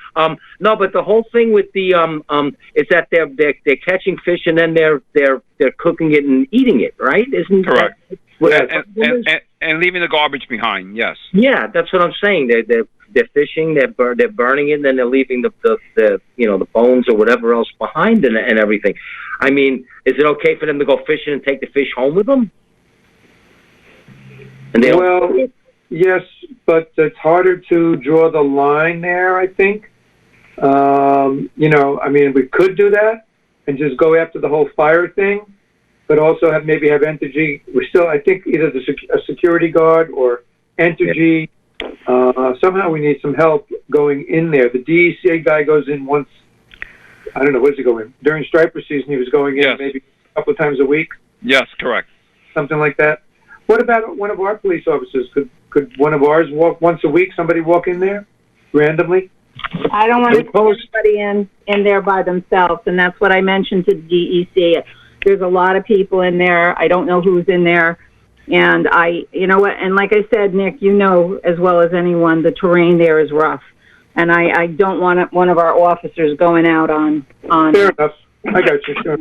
no. But the whole thing with the is that they're catching fish and then they're cooking it and eating it, right? Isn't correct? That and leaving the garbage behind. Yes. Yeah, that's what I'm saying. They're fishing, they're burning it, and then they're leaving the bones or whatever else behind and everything. I mean, is it okay for them to go fishing and take the fish home with them? And yes, but it's harder to draw the line there, I think. I mean, we could do that and just go after the whole fire thing, but also have Entergy. I think either a security guard or Entergy. Somehow we need some help going in there. The DECA guy goes in once, I don't know, where does he go in? During striper season, he was going in maybe a couple of times a week. Yes, correct. Something like that. What about one of our police officers? Could one of ours walk once a week? Somebody walk in there randomly? I don't want to put anybody in there by themselves, and that's what I mentioned to DEC. There's a lot of people in there. I don't know who's in there. And you know what, and like I said, Nick, you know as well as anyone, the terrain there is rough. And I don't want one of our officers going out on. Fair enough. I got you, sure.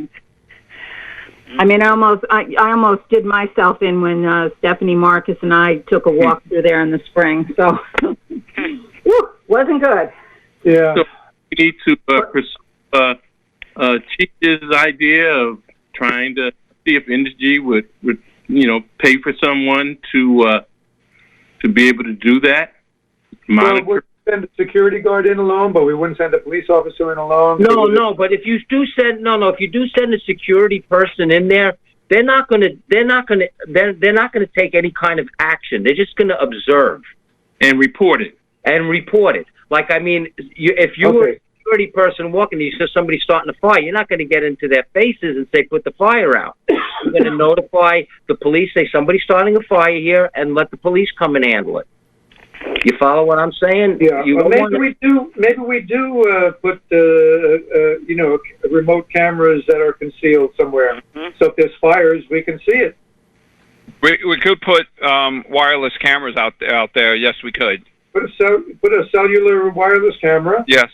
I mean, I almost did myself in when Stephanie Marcus and I took a walk through there in the spring. So, whew, wasn't good. Yeah. So we need to pursue Chief's idea of trying to see if Energy would pay for someone to be able to do that. Well, we'd send a security guard in alone, but we wouldn't send a police officer in alone. No, but if you do send a security person in there, they're not gonna take any kind of action. They're just gonna observe and report it. Like, I mean, if you were a security person walking, you saw somebody starting a fire, you're not going to get into their faces and say, put the fire out. You're going to notify the police, say, somebody's starting a fire here, and let the police come and handle it. You follow what I'm saying? Yeah. Maybe we do put remote cameras that are concealed somewhere. Mm-hmm. So if there's fires, we can see it. We could put wireless cameras out there. Yes, we could. Put a cellular wireless camera. Yes.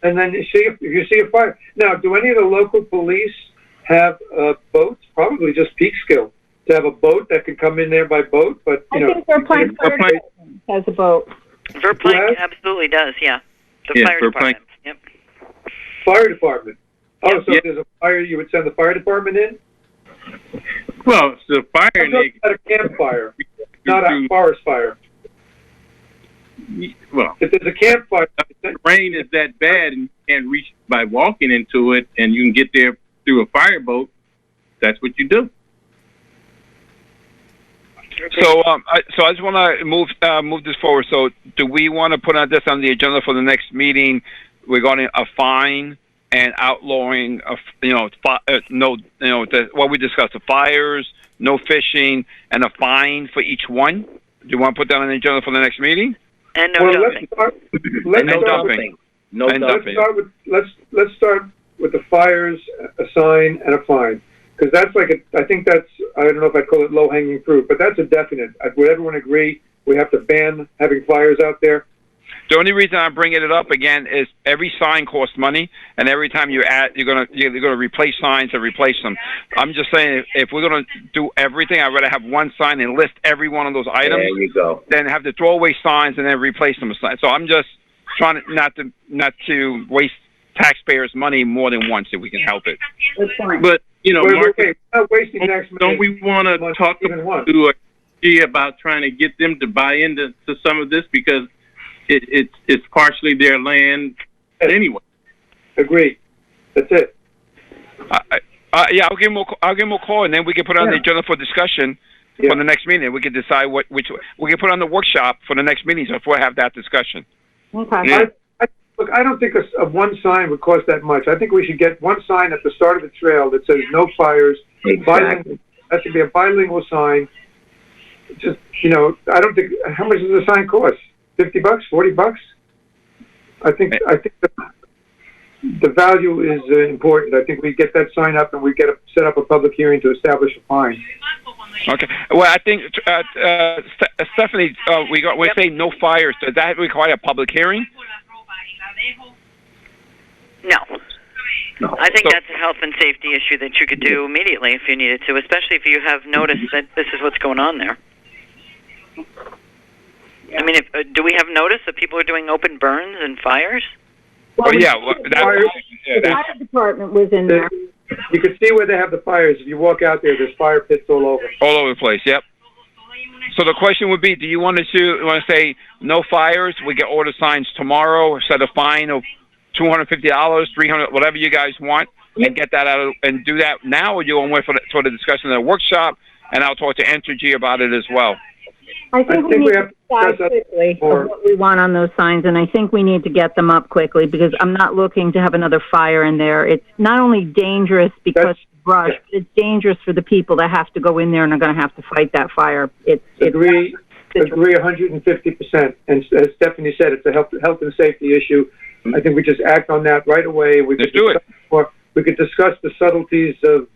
And then if you see a fire. Now, do any of the local police have boats? Probably just Peekskill to have a boat that could come in there by boat. But I think Verplank has a boat. Verplank absolutely does. Yeah, the fire department. Yep. Fire department. Oh, yep. So if there's a fire, you would send the fire department in? Well, it's a fire. Not a campfire, not a forest fire. Well, if there's a campfire, the rain is that bad and you can't reach by walking into it, and you can get there through a fireboat. That's what you do. So, I just want to move this forward. So, do we want to put this on the agenda for the next meeting regarding a fine and outlawing of what we discussed: the fires, no fishing, and a fine for each one? Do you want to put that on the agenda for the next meeting? And no dumping. Let's start with the fires, a sign, and a fine. Because that's I don't know if I'd call it low-hanging fruit, but that's a definite. Would everyone agree we have to ban having fires out there? The only reason I'm bringing it up again is every sign costs money, and every time you add, you're gonna replace signs and replace them. I'm just saying, if we're gonna do everything, I'd rather have one sign and list every one of those items. There you go. Than have to throw away signs and then replace them with signs. So I'm just trying not to waste taxpayers' money more than once if we can help it. But Mark, not wasting don't we want to talk to G about trying to get them to buy into some of this, because it's partially their land anyway. Agreed. That's it. Yeah, I'll give them a call, and then we can put it on the agenda for discussion for the next meeting. We can decide which we can put on the workshop for the next meeting, so if we'll have that discussion. Okay. Yeah. Look, I don't think a one sign would cost that much. I think we should get one sign at the start of the trail that says no fires. Exactly. That should be a bilingual sign. Just, I don't think, how much does the sign cost? $50, $40? I think the value is important. I think we get that sign up and we set up a public hearing to establish a fine. Okay. Well, I think Stephanie, we're saying no fires. Does that require a public hearing? No. I think that's a health and safety issue that you could do immediately if you needed to, especially if you have noticed that this is what's going on there. I mean, do we have notice that people are doing open burns and fires? Well, the fire department was in there. You can see where they have the fires. If you walk out there, there's fire pits all over. All over the place, yep. So the question would be, do you want to say no fires? We get order signs tomorrow, set a fine of $250, $300, whatever you guys want, and get that out and do that now, or you want to wait for the discussion in the workshop, and I'll talk to Entergy about it as well. I think we need to decide quickly of what we want on those signs, and I think we need to get them up quickly, because I'm not looking to have another fire in there. It's not only dangerous because of brush, it's dangerous for the people that have to go in there and are going to have to fight that fire. Agree 150%. And as Stephanie said, it's a health and safety issue. I think we just act on that right away. Let's do it. We could discuss the subtleties of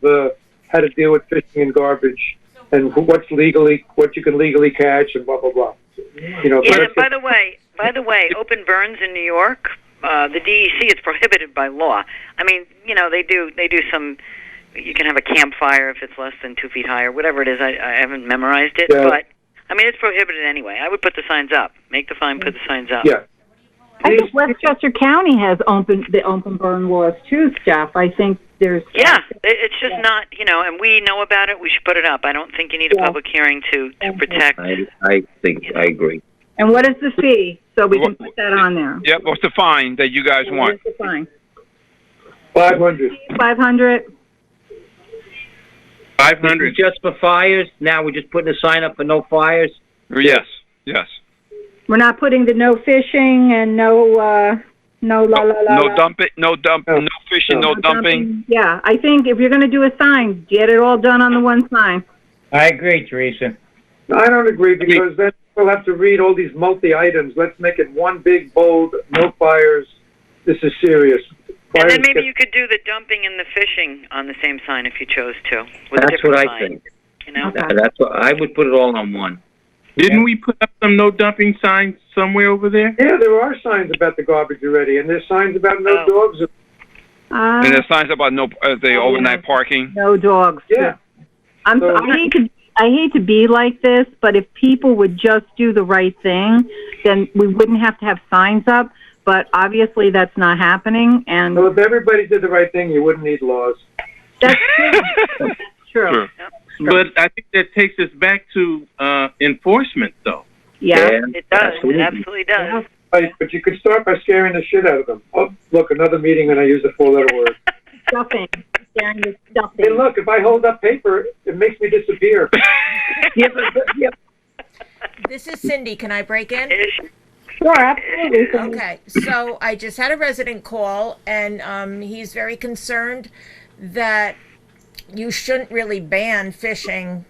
how to deal with fishing and garbage, and what you can legally catch, and blah blah blah. You know. Yeah. And by the way, open burns in New York, the DEC is prohibited by law. I mean, they do some. You can have a campfire if it's less than 2 feet high or whatever it is. I haven't memorized it, but I mean it's prohibited anyway. I would put the signs up. Make the fine, put the signs up. Yeah. I think Westchester County has the open burn laws too, Steph. I think there's... Yeah, it's just not, and we know about it, we should put it up. I don't think you need a public hearing to protect... I think, I agree. And what is the fee? So we can put that on there. Yep, what's the fine that you guys want? What's the fine? 500. 500? 500. Just for fires? Now we're just putting a sign up for no fires? Yes. We're not putting the no fishing and no dumping, no fishing, no dumping. Yeah, I think if you're going to do a sign, get it all done on the one sign. I agree, Teresa. I don't agree, because then we'll have to read all these multi-items. Let's make it one big, bold, no fires. This is serious. And then maybe you could do the dumping and the fishing on the same sign if you chose to. With That's a different what I sign, think. Okay. That's what I would put it all on one. Didn't we put up some no dumping signs somewhere over there? Yeah, there are signs about the garbage already, and there's signs about no dogs. And there's signs about the overnight parking. No dogs. Yeah. I hate to be like this, but if people would just do the right thing, then we wouldn't have to have signs up. But obviously, that's not happening. And Well, if everybody did the right thing, you wouldn't need laws. that's true. That's true. Sure. But I think that takes us back to enforcement, though. Yeah. It does. It absolutely does. Right, but you could start by scaring the shit out of them. Oh, look, another meeting, and I use a four-letter word. Stuffing. Scaring the stuffing. Hey, look, if I hold up paper, it makes me disappear. This is Cindy. Can I break in? Sure, absolutely. Okay. So I just had a resident call, and he's very concerned that you shouldn't really ban fishing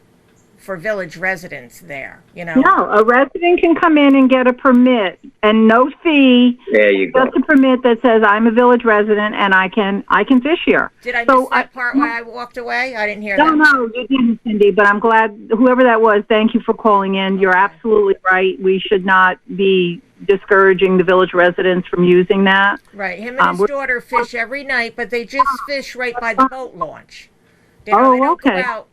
for village residents there, No, a resident can come in and get a permit, and no fee. There you go. Just a permit that says I'm a village resident and I can fish here. Did I miss that part where I walked away? I didn't hear that. No, you didn't, Cindy, but I'm glad, whoever that was, thank you for calling in. You're absolutely right. We should not be discouraging the village residents from using that. Right. Him and his daughter fish every night, but they just fish right by the boat launch. They don't go out,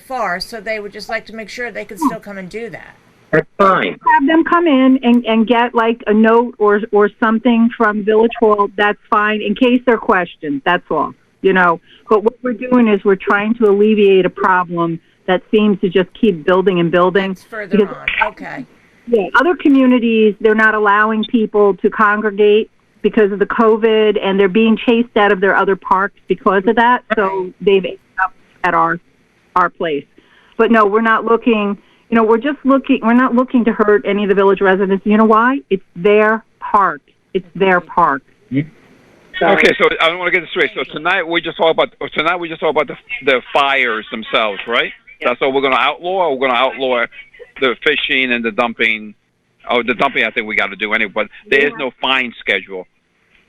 far, so they would just like to make sure they could still come and do that. That's fine. Have them come in and get like a note or something from Village Hall. That's fine, in case there are questions. That's all, But what we're doing is we're trying to alleviate a problem that seems to just keep building and building. That's further on. Okay. Yeah, other communities, they're not allowing people to congregate because of the COVID, and they're being chased out of their other parks because of that. So they've ended up at our place. But no, we're not looking, we're not looking to hurt any of the village residents. You know why? It's their park. It's their park. Okay, so I want to get this straight. So tonight we just talk about the fires themselves, right? Yep. That's all we're going to outlaw. Or we're going to outlaw the fishing and the dumping. Oh, the dumping I think we got to do anyway, but there is no fine schedule.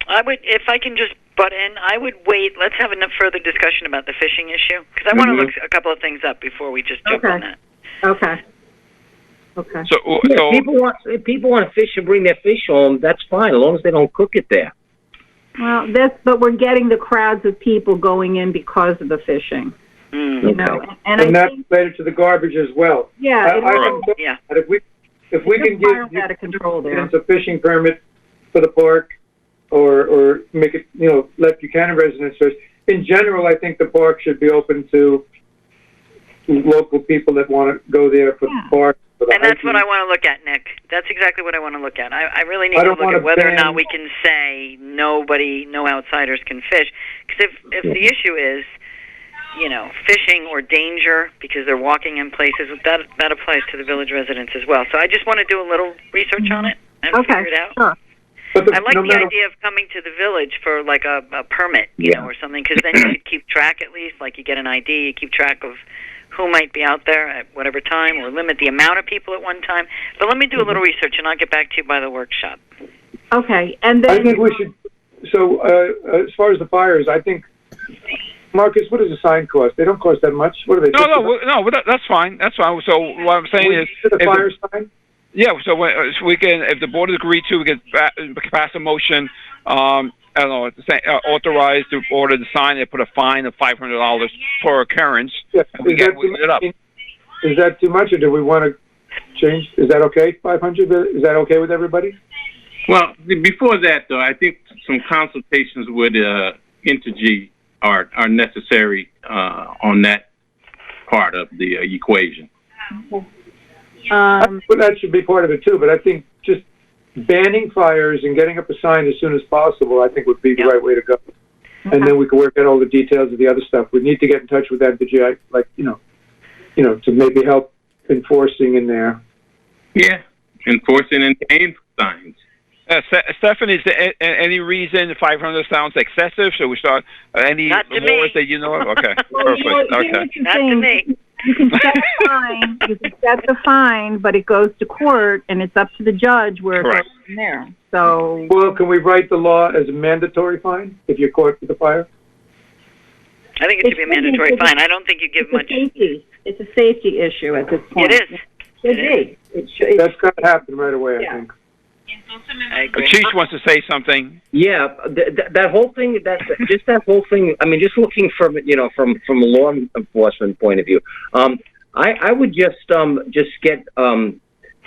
I would, if I can just butt in, I would wait. Let's have a further discussion about the fishing issue, because I want to look a couple of things up before we just jump on that. Okay. So if people want to fish and bring their fish home, that's fine, as long as they don't cook it there. Well, but we're getting the crowds of people going in because of the fishing. And that's related to the garbage as well. Yeah. If we can give out of control there. a fishing permit for the park, or make it, let Buchanan residents fish. In general, I think the park should be open to local people that want to go there for the park. And that's what I want to look at, Nick. That's exactly what I want to look at. I really need to look at whether or not we can say no outsiders can fish. Because if the issue is, fishing or danger because they're walking in places, that applies to the village residents as well. So I just want to do a little research on it and figure it out. Sure. I like the idea of coming to the village for like a permit, or something, because then you could keep track at least, like you get an ID, you keep track of who might be out there at whatever time, or limit the amount of people at one time. But let me do a little research, and I'll get back to you by the workshop. Okay, and I then, think we should, so, as far as the fires, I think, Marcus, what does a sign cost? They don't cost that much. What are they? That's fine. That's fine. So what I'm saying is, the fire sign? yeah. So we can, if the board agreed to, we can pass a motion. I don't know. Authorize to order the sign and put a fine of $500 per occurrence. Yeah. And we get it up. Is that too much, or do we want to change? Is that okay? 500? Is that okay with everybody? Well, before that, though, I think some consultations with Intergy are necessary on that part of the equation. Well, that should be part of it too. But I think just banning fires and getting up a sign as soon as possible, I think would be the right way to go. And then we can work out all the details of the other stuff. We need to get in touch with Intergy, like to maybe help enforcing in there. Yeah, enforcing and paying for signs. Stephanie, is there any reason 500 sounds excessive? Should we start any Not to laws me. that you know of? Okay, well, perfect. Okay. Not to me. you can set the fine, but it goes to court, and it's up to the judge where it Correct. goes from there. So, Well, can we write the law as a mandatory fine if you're caught with a fire? I think it should be a mandatory fine. I don't think you give much. it's a safety issue at this point. It is. Should be. It should. That's got to happen right away, I Yeah. think. I agree. Chief wants to say something. Yeah, that whole thing, that whole thing. I mean, just looking from a law enforcement point of view, I would just get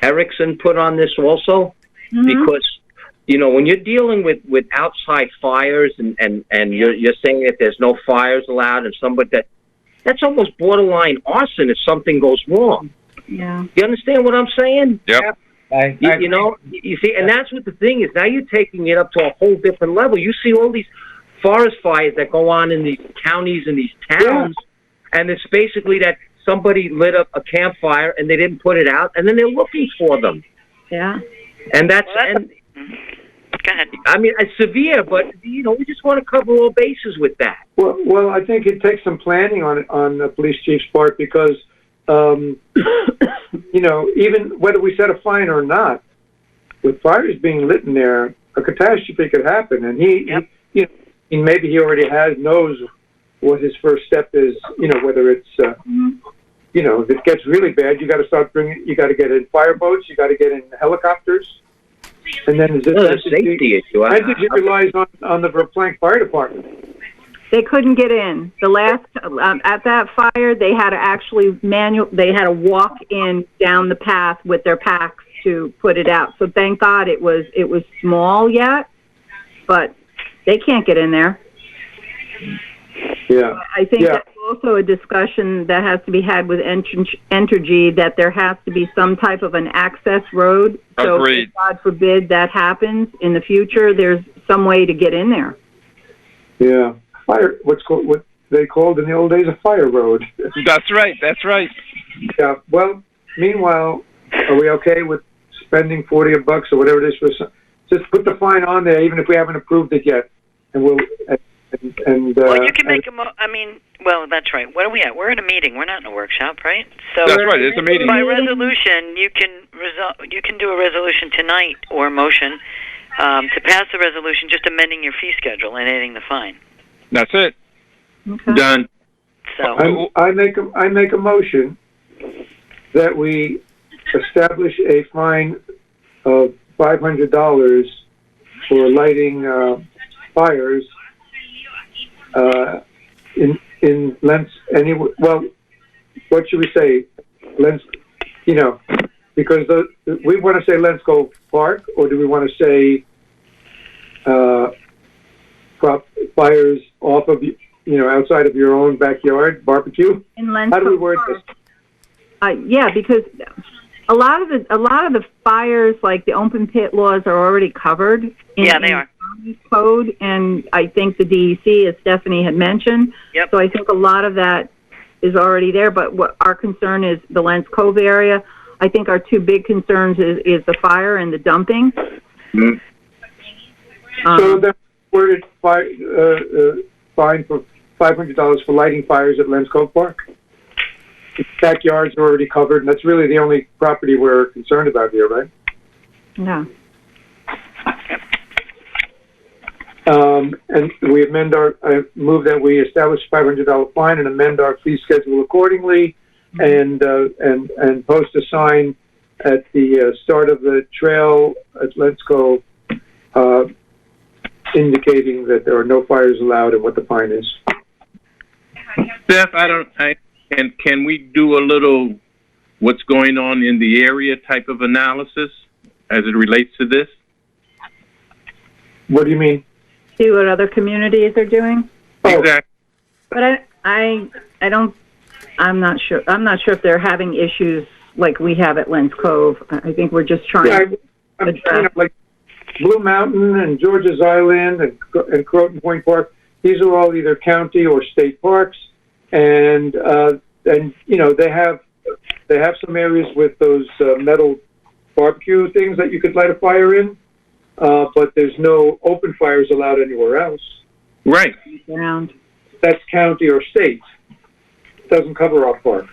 Eric's input on this also, because when you're dealing with outside fires and you're saying that there's no fires allowed, and somebody that's almost borderline arson if something goes wrong. Yeah. You understand what I'm saying? Yep. You see, and that's what the thing is. Now you're taking it up to a whole different level. You see all these forest fires that go on in these counties and these towns, and it's basically that somebody lit up a campfire and they didn't put it out, and then they're looking for them. Yeah. And Go ahead. I mean, it's severe, but we just want to cover all bases with that. Well, I think it takes some planning on the police chief's part because, even whether we set a fine or not, with fires being lit in there, a catastrophe could happen, and he maybe he already knows what his first step is. Whether it's if it gets really bad, you got to get in fireboats, you got to get in helicopters. And then that's a safety issue. Entity relies on the Verplank Fire Department. They couldn't get in. The last at that fire, they had to they had to walk in down the path with their packs to put it out. So thank God it was small yet, but they can't get in there. Yeah. I think that's also a discussion that has to be had with Entergy, that there has to be some type of an access road. So Agreed. if God forbid that happens in the future, there's some way to get in there. Yeah. What they called in the old days a fire road. That's right. That's right. Yeah. Well, meanwhile, are we okay with spending $40 or whatever it is for just put the fine on there, even if we haven't approved it yet, and we'll. Well, you can make well, that's right. What are we at? We're in a meeting. We're not in a workshop, right? So That's right. It's a meeting. by resolution, you can do a resolution tonight or a motion to pass the resolution, just amending your fee schedule and adding the fine. That's it. Okay. Done. So I make a motion that we establish a fine of $500 for lighting fires in Lents. Well, what should we say? Lents, because we want to say Lensko Park, or do we want to say fires off of outside of your own backyard barbecue? How do we word this? Yeah, because a lot of the fires, like the open pit laws, are already covered in they are. the county code, and I think the DEC, as Stephanie had mentioned. Yep. So I think a lot of that is already there. But what our concern is, the Lents Cove area. I think our two big concerns is the fire and the dumping. Mm-hmm. So then worded fine for $500 for lighting fires at Lensko Park. Backyards are already covered, and that's really the only property we're concerned about here, right? Yeah. And we move that we establish $500 fine and amend our fee schedule accordingly, and post a sign at the start of the trail at Let's Go, indicating that there are no fires allowed and what the fine is. Steph, can we do a little what's going on in the area type of analysis as it relates to this? What do you mean? See what other communities are doing? Exactly. But I'm not sure if they're having issues like we have at Lens Cove. I think we're just trying like Blue Mountain and George's Island and Croton Point Park. These are all either county or state parks, and they have some areas with those metal barbecue things that you could light a fire in, but there's no open fires allowed anywhere else. Right. around. That's county or state. It doesn't cover our park.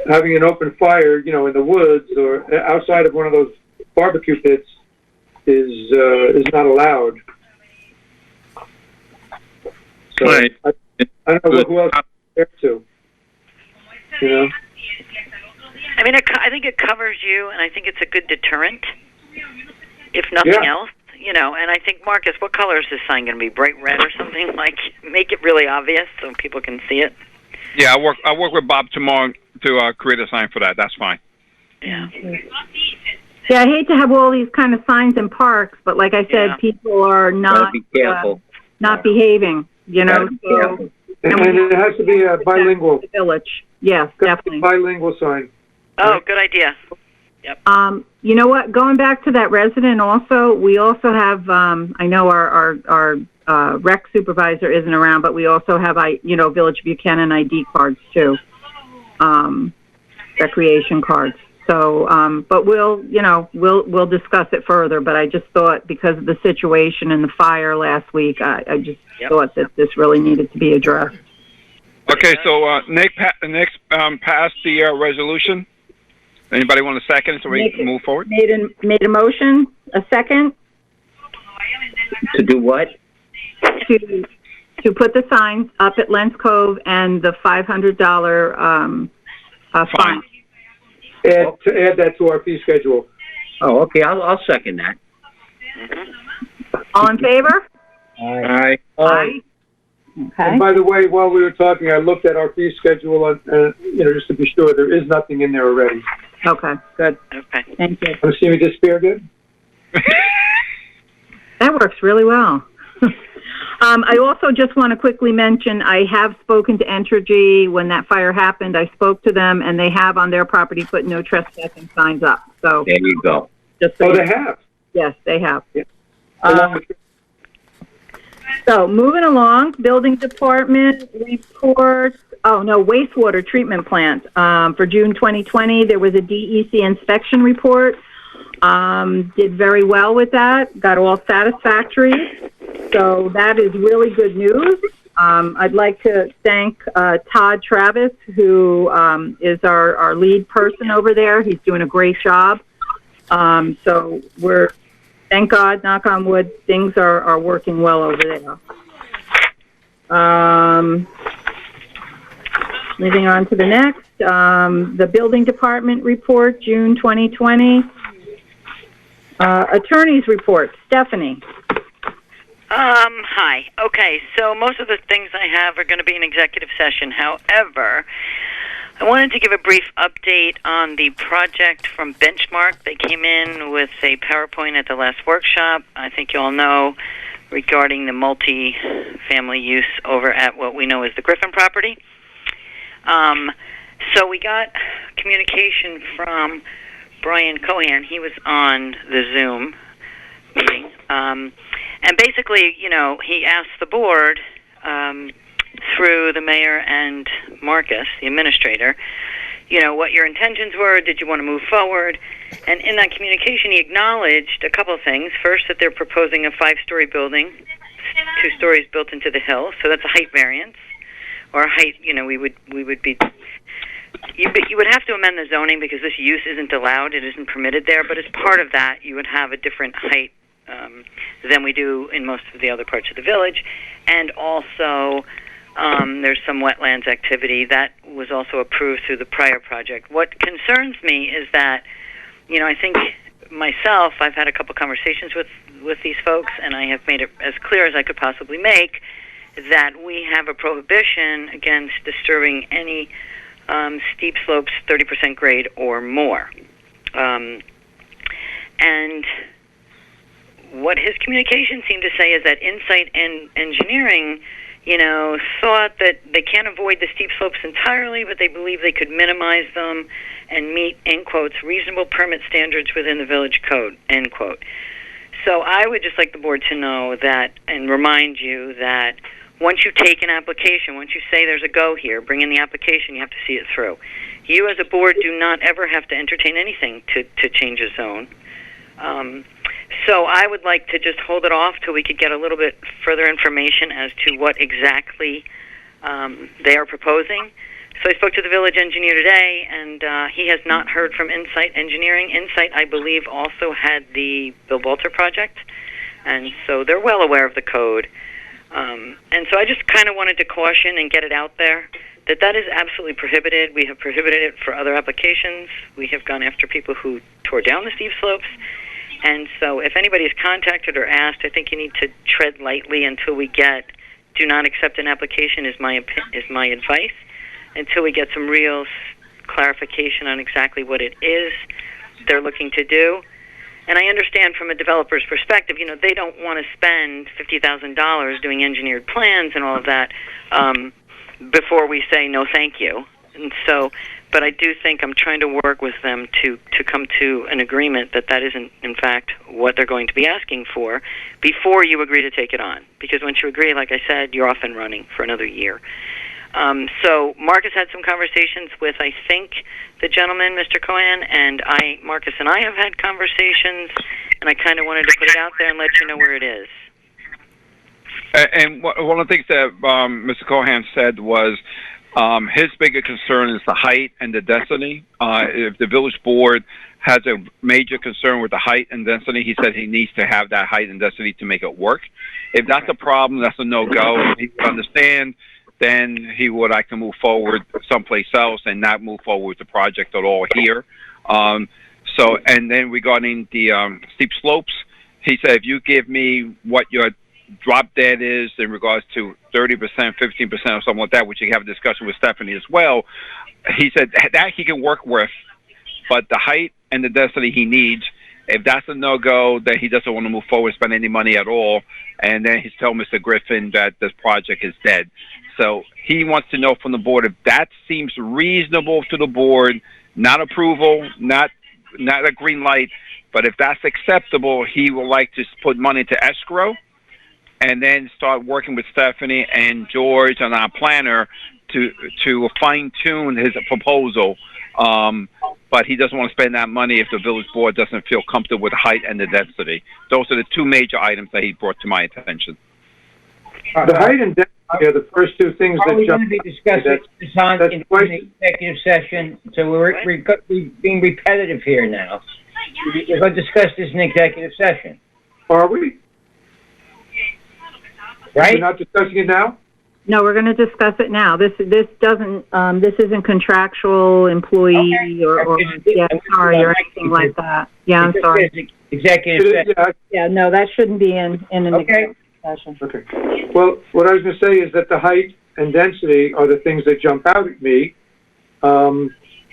Having an open fire, in the woods or outside of one of those barbecue pits is not allowed. So Right. I don't know who else there to. I mean, I think it covers you, and I think it's a good deterrent, if nothing else. And I think, Marcus, what color is this sign going to be? Bright red or something? Like, make it really obvious so people can see it. Yeah, I work with Bob tomorrow to create a sign for that. That's fine. Yeah. Yeah, I hate to have all these kind of signs in parks, but like I said, people are not Be careful. not behaving. Gotta be So, careful. And it has to be a bilingual. the village. Yes, definitely. Bilingual sign. Oh, good idea. You know what? Going back to that resident, also, we also have. I know our rec supervisor isn't around, but we also have Village Buchanan ID cards too, recreation cards. So, but we'll discuss it further. But I just thought because of the situation and the fire last week, I just thought that this really needed to be addressed. Okay, so Nick passed the resolution. Anybody want a second so we can move forward? Made a motion. A second To do what? to put the signs up at Lens Cove and the $500 fine. To add that to our fee schedule. Oh, okay. I'll second that. All in favor? Aye. Aye. And Okay. by the way, while we were talking, I looked at our fee schedule, just to be sure there is nothing in there already. Okay. Good. Okay. Thank you. Want to see me disappear good? That works really well. I also just want to quickly mention I have spoken to Entergy when that fire happened. I spoke to them, and they have on their property put no trespassing signs up. So There you go. just so Oh, they have. yes, they have. Yeah. Along with- So moving along, building department reports. Oh no, wastewater treatment plant. For June 2020, there was a DEC inspection report. Did very well with that. Got all satisfactory. So that is really good news. I'd like to thank Todd Travis, who is our lead person over there. He's doing a great job. So we're, thank God, knock on wood, things are working well over there. Moving on to the next, the building department report, June 2020. Attorney's report, Stephanie. Hi. Okay, so most of the things I have are going to be in executive session. However, I wanted to give a brief update on the project from Benchmark. They came in with a PowerPoint at the last workshop. I think you all know regarding the multi-family use over at what we know as the Griffin property. So we got communication from Brian Cohan. He was on the Zoom meeting. And basically, he asked the board, through the mayor and Marcus, the administrator, what your intentions were. Did you want to move forward? And in that communication, he acknowledged a couple of things. First, that they're proposing a 5-story building, 2 stories built into the hill. So that's a height variance, or a height. We would be. You would have to amend the zoning because this use isn't allowed. It isn't permitted there. But as part of that, you would have a different height than we do in most of the other parts of the village. And also, there's some wetlands activity that was also approved through the prior project. What concerns me is that, I think myself, I've had a couple conversations with these folks, and I have made it as clear as I could possibly make that we have a prohibition against disturbing any steep slopes 30% grade or more. And what his communication seemed to say is that Insight and Engineering, thought that they can't avoid the steep slopes entirely, but they believe they could minimize them and meet, in quotes, reasonable permit standards within the village code, end quote. So I would just like the board to know that and remind you that once you take an application, once you say there's a go here, bring in the application, you have to see it through. You as a board do not ever have to entertain anything to change a zone. So I would like to just hold it off till we could get a little bit further information as to what exactly they are proposing. So I spoke to the village engineer today, and he has not heard from Insight Engineering. Insight, I believe, also had the Bill Bolter project, and so they're well aware of the code. And so I just kind of wanted to caution and get it out there that is absolutely prohibited. We have prohibited it for other applications. We have gone after people who tore down the steep slopes. And so if anybody is contacted or asked, I think you need to tread lightly until we do not accept an application is my advice, until we get some real clarification on exactly what it is they're looking to do. And I understand from a developer's perspective, they don't want to spend $50,000 doing engineered plans and all of that before we say no thank you. And so, but I do think I'm trying to work with them to come to an agreement that isn't, in fact, what they're going to be asking for before you agree to take it on. Because once you agree, like I said, you're off and running for another year. So Marcus had some conversations with, I think, the gentleman, Mr. Cohen, and Marcus and I have had conversations, and I kind of wanted to put it out there and let you know where it is. And one of the things that Mr. Cohen said was his bigger concern is the height and the density. If the village board has a major concern with the height and density, he said he needs to have that height and density to make it work. If that's a problem, that's a no-go. He can understand. Then he would like to move forward someplace else and not move forward with the project at all here. And then regarding the steep slopes, he said, if you give me what your drop dead is in regards to 30%, 15% or something like that, which you have a discussion with Stephanie as well, he said that he can work with, but the height and the density he needs, if that's a no-go, then he doesn't want to move forward, spend any money at all, and then he's telling Mr. Griffin that this project is dead. So he wants to know from the board if that seems reasonable to the board, not approval, not a green light, but if that's acceptable, he would like to put money to escrow and then start working with Stephanie and George and our planner to fine-tune his proposal. But he doesn't want to spend that money if the village board doesn't feel comfortable with the height and the density. Those are the two major items that he brought to my attention. The height and density are the first two things that We're going to be discussing this in the executive session, so we're being repetitive here now. We're going to discuss this in executive session. Are we? Right? We're not discussing it now? No, we're going to discuss it now. This isn't contractual employee or anything like that. Yeah, I'm sorry. Executive session. Yeah, no, that shouldn't be in an executive session. Okay. Well, what I was going to say is that the height and density are the things that jump out at me.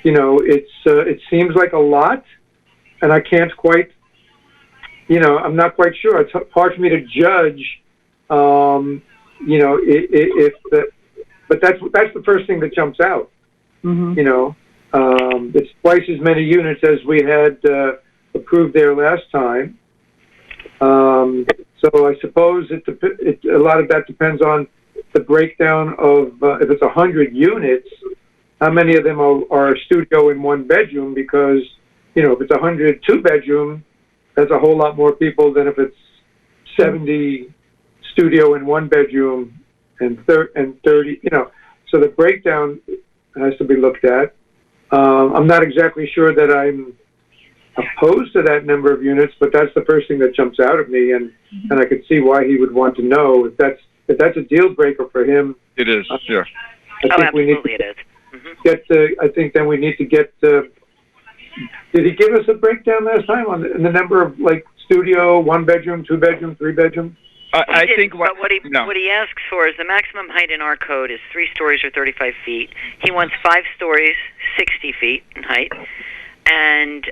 It seems like a lot, and I can't quite, I'm not quite sure. It's hard for me to judge. But that's the first thing that jumps out. Mm-hmm. It's twice as many units as we had approved there last time. So I suppose a lot of that depends on the breakdown of if it's 100 units, how many of them are a studio in one bedroom? Because if it's 100 two-bedroom, that's a whole lot more people than if it's 70 studio in one bedroom and 30. So the breakdown has to be looked at. I'm not exactly sure that I'm opposed to that number of units, but that's the first thing that jumps out at me, and I could see why he would want to know if that's a deal breaker for him. It is, yeah. I think we need to it is. I think then we need to get. Did he give us a breakdown last time on the number of like studio, 1 bedroom, 2 bedroom, 3 bedroom? I think what he asks for is the maximum height in our code is 3 stories or 35 feet. He wants 5 stories, 60 feet in height, and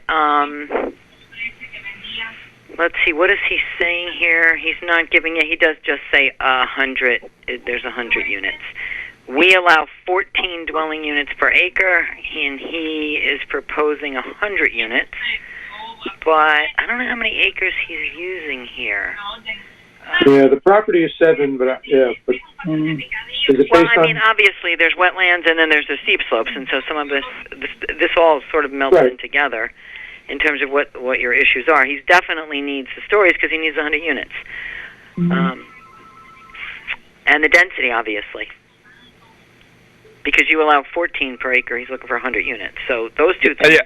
let's see, what is he saying here? He's not giving it. He does just say 100. There's 100 units. We allow 14 dwelling units per acre, and he is proposing 100 units. But I don't know how many acres he's using here. Yeah, the property is 7, but is it based well, I mean, obviously there's wetlands and then there's the steep slopes, and so some of this all sort of melts in together in terms of what your issues are. He definitely needs the stories because he needs 100 units, and the density, obviously, because you allow 14 per acre. He's looking for 100 units. So those two things.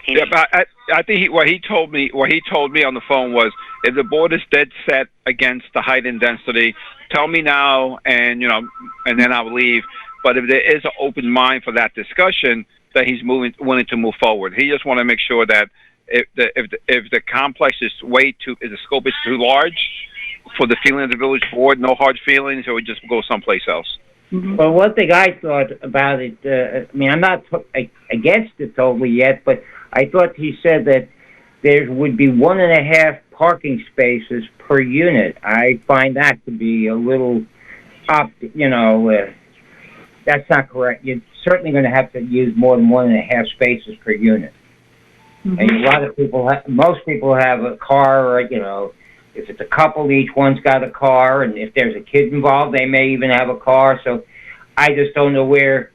Yeah, but I think what he told me on the phone was, if the board is dead set against the height and density, tell me now, and and then I'll leave. But if there is an open mind for that discussion, that he's willing to move forward. He just want to make sure that if the complex is the scope is too large for the feeling of the village board, no hard feelings, or we just go someplace else. Well, one thing I thought about it, I mean, I'm not against it totally yet, but I thought he said that there would be 1.5 parking spaces per unit. I find that to be a little that's not correct. You're certainly going to have to use more than 1.5 spaces per unit. And a lot of people, most people have a car, or, if it's a couple, each one's got a car, and if there's a kid involved, they may even have a car. So I just don't know where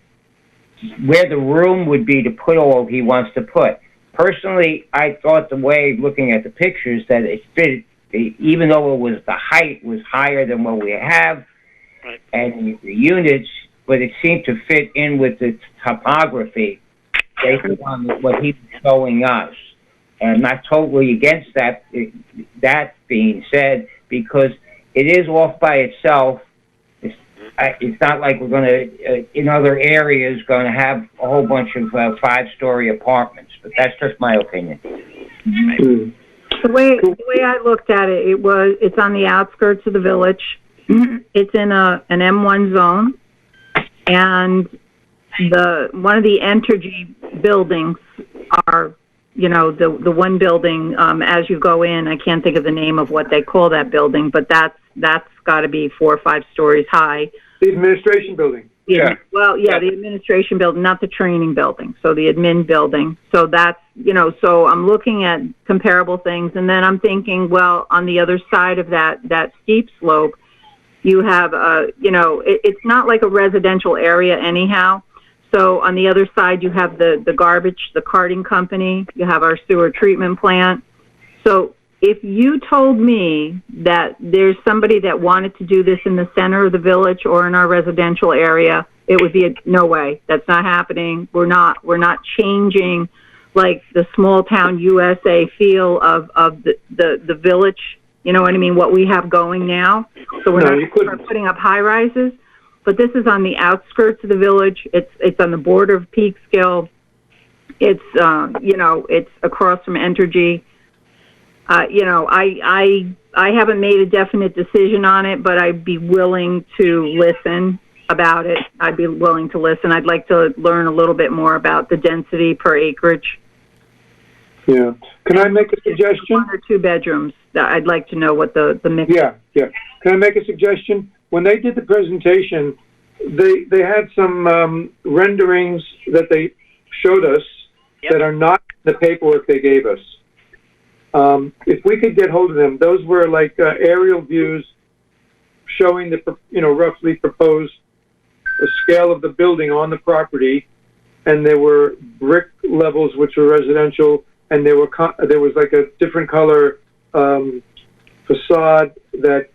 the room would be to put all he wants to put. Personally, I thought the way, looking at the pictures, that it fit, even though the height was higher than what we have, and the units, but it seemed to fit in with the topography based on what he was showing us. And I'm not totally against that. That being said, because it is off by itself, it's not like we're going to, in other areas, going to have a whole bunch of 5-story apartments. But that's just my opinion. The way I looked at it, it's on the outskirts of the village. It's in an M1 zone, and one of the Entergy buildings are, the one building, as you go in, I can't think of the name of what they call that building, but that's got to be 4 or 5 stories high. The administration building. Yeah. Well, yeah, the administration building, not the training building. So the admin building. So that's, so I'm looking at comparable things, and then I'm thinking, well, on the other side of that steep slope, you have, it's not like a residential area anyhow. So on the other side, you have the garbage, the carting company, you have our sewer treatment plant. So if you told me that there's somebody that wanted to do this in the center of the village or in our residential area, it would be no way. That's not happening. We're not changing like the small town USA feel of the village. You know what I mean? What we have going now. So we're not putting up high rises. But this is on the outskirts of the village. It's on the border of Peekskill. It's it's across from Entergy. I haven't made a definite decision on it, but I'd be willing to listen about it. I'd be willing to listen. I'd like to learn a little bit more about the density per acreage. Yeah. Can I make a suggestion? 1 or 2 bedrooms. I'd like to know what the mix. Yeah. Can I make a suggestion? When they did the presentation, they had some renderings that they showed us that are not in the paperwork they gave us. If we could get hold of them, those were like aerial views showing the roughly proposed scale of the building on the property, and there were brick levels which were residential, and there was like a different color facade that.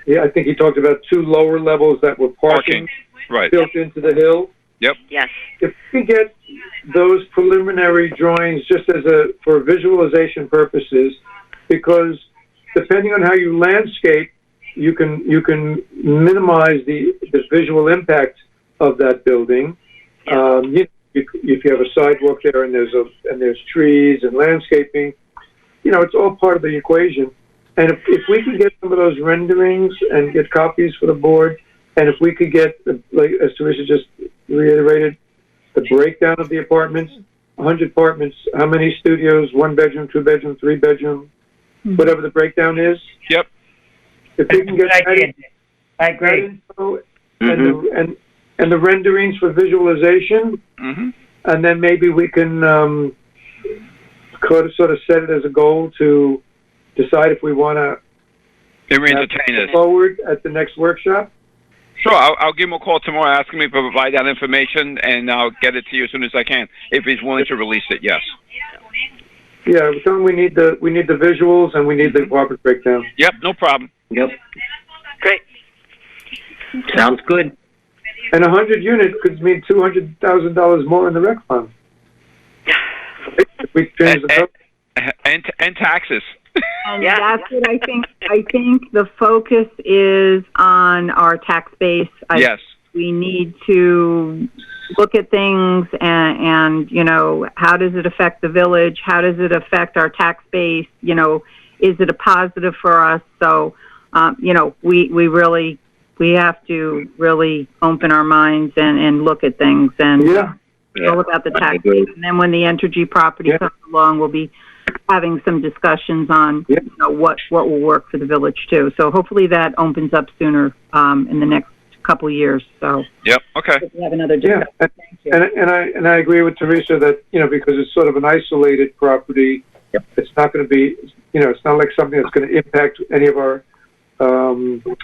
Yeah, I think he talked about 2 lower levels that were parking. Right. Built into the hill. Yep. Yes. If we get those preliminary drawings just for visualization purposes, because depending on how you landscape, you can minimize the visual impact of that building. If you have a sidewalk there and there's trees and landscaping, it's all part of the equation. And if we can get some of those renderings and get copies for the board, and if we could get, like as Teresa just reiterated, the breakdown of the apartments, 100 apartments, how many studios, 1 bedroom, 2 bedroom, 3 bedroom, whatever the breakdown is. Yep. If we can get that, I agree. info and the renderings for visualization, and then maybe we can sort of set it as a goal to decide if we want to entertain it forward at the next workshop. Sure, I'll give him a call tomorrow, asking me to provide that information, and I'll get it to you as soon as I can. If he's willing to release it, yes. Yeah, tell him we need the visuals and we need the apartment breakdown. Yep, no problem. Yep. Great. Sounds good. And 100 units could mean $200,000 more in the rec fund. If we change and taxes. And that's what I think. I think the focus is on our tax base. Yes. We need to look at things and how does it affect the village? How does it affect our tax base? Is it a positive for us? So, we have to really open our minds and look at things and all about the tax base. And then when the Entergy property comes along, we'll be having some discussions on what will work for the village too. So hopefully that opens up sooner in the next couple of years. So okay. We have another discussion. Thank you. And I agree with Teresa that because it's sort of an isolated property, it's not going to be it's not like something that's going to impact any of our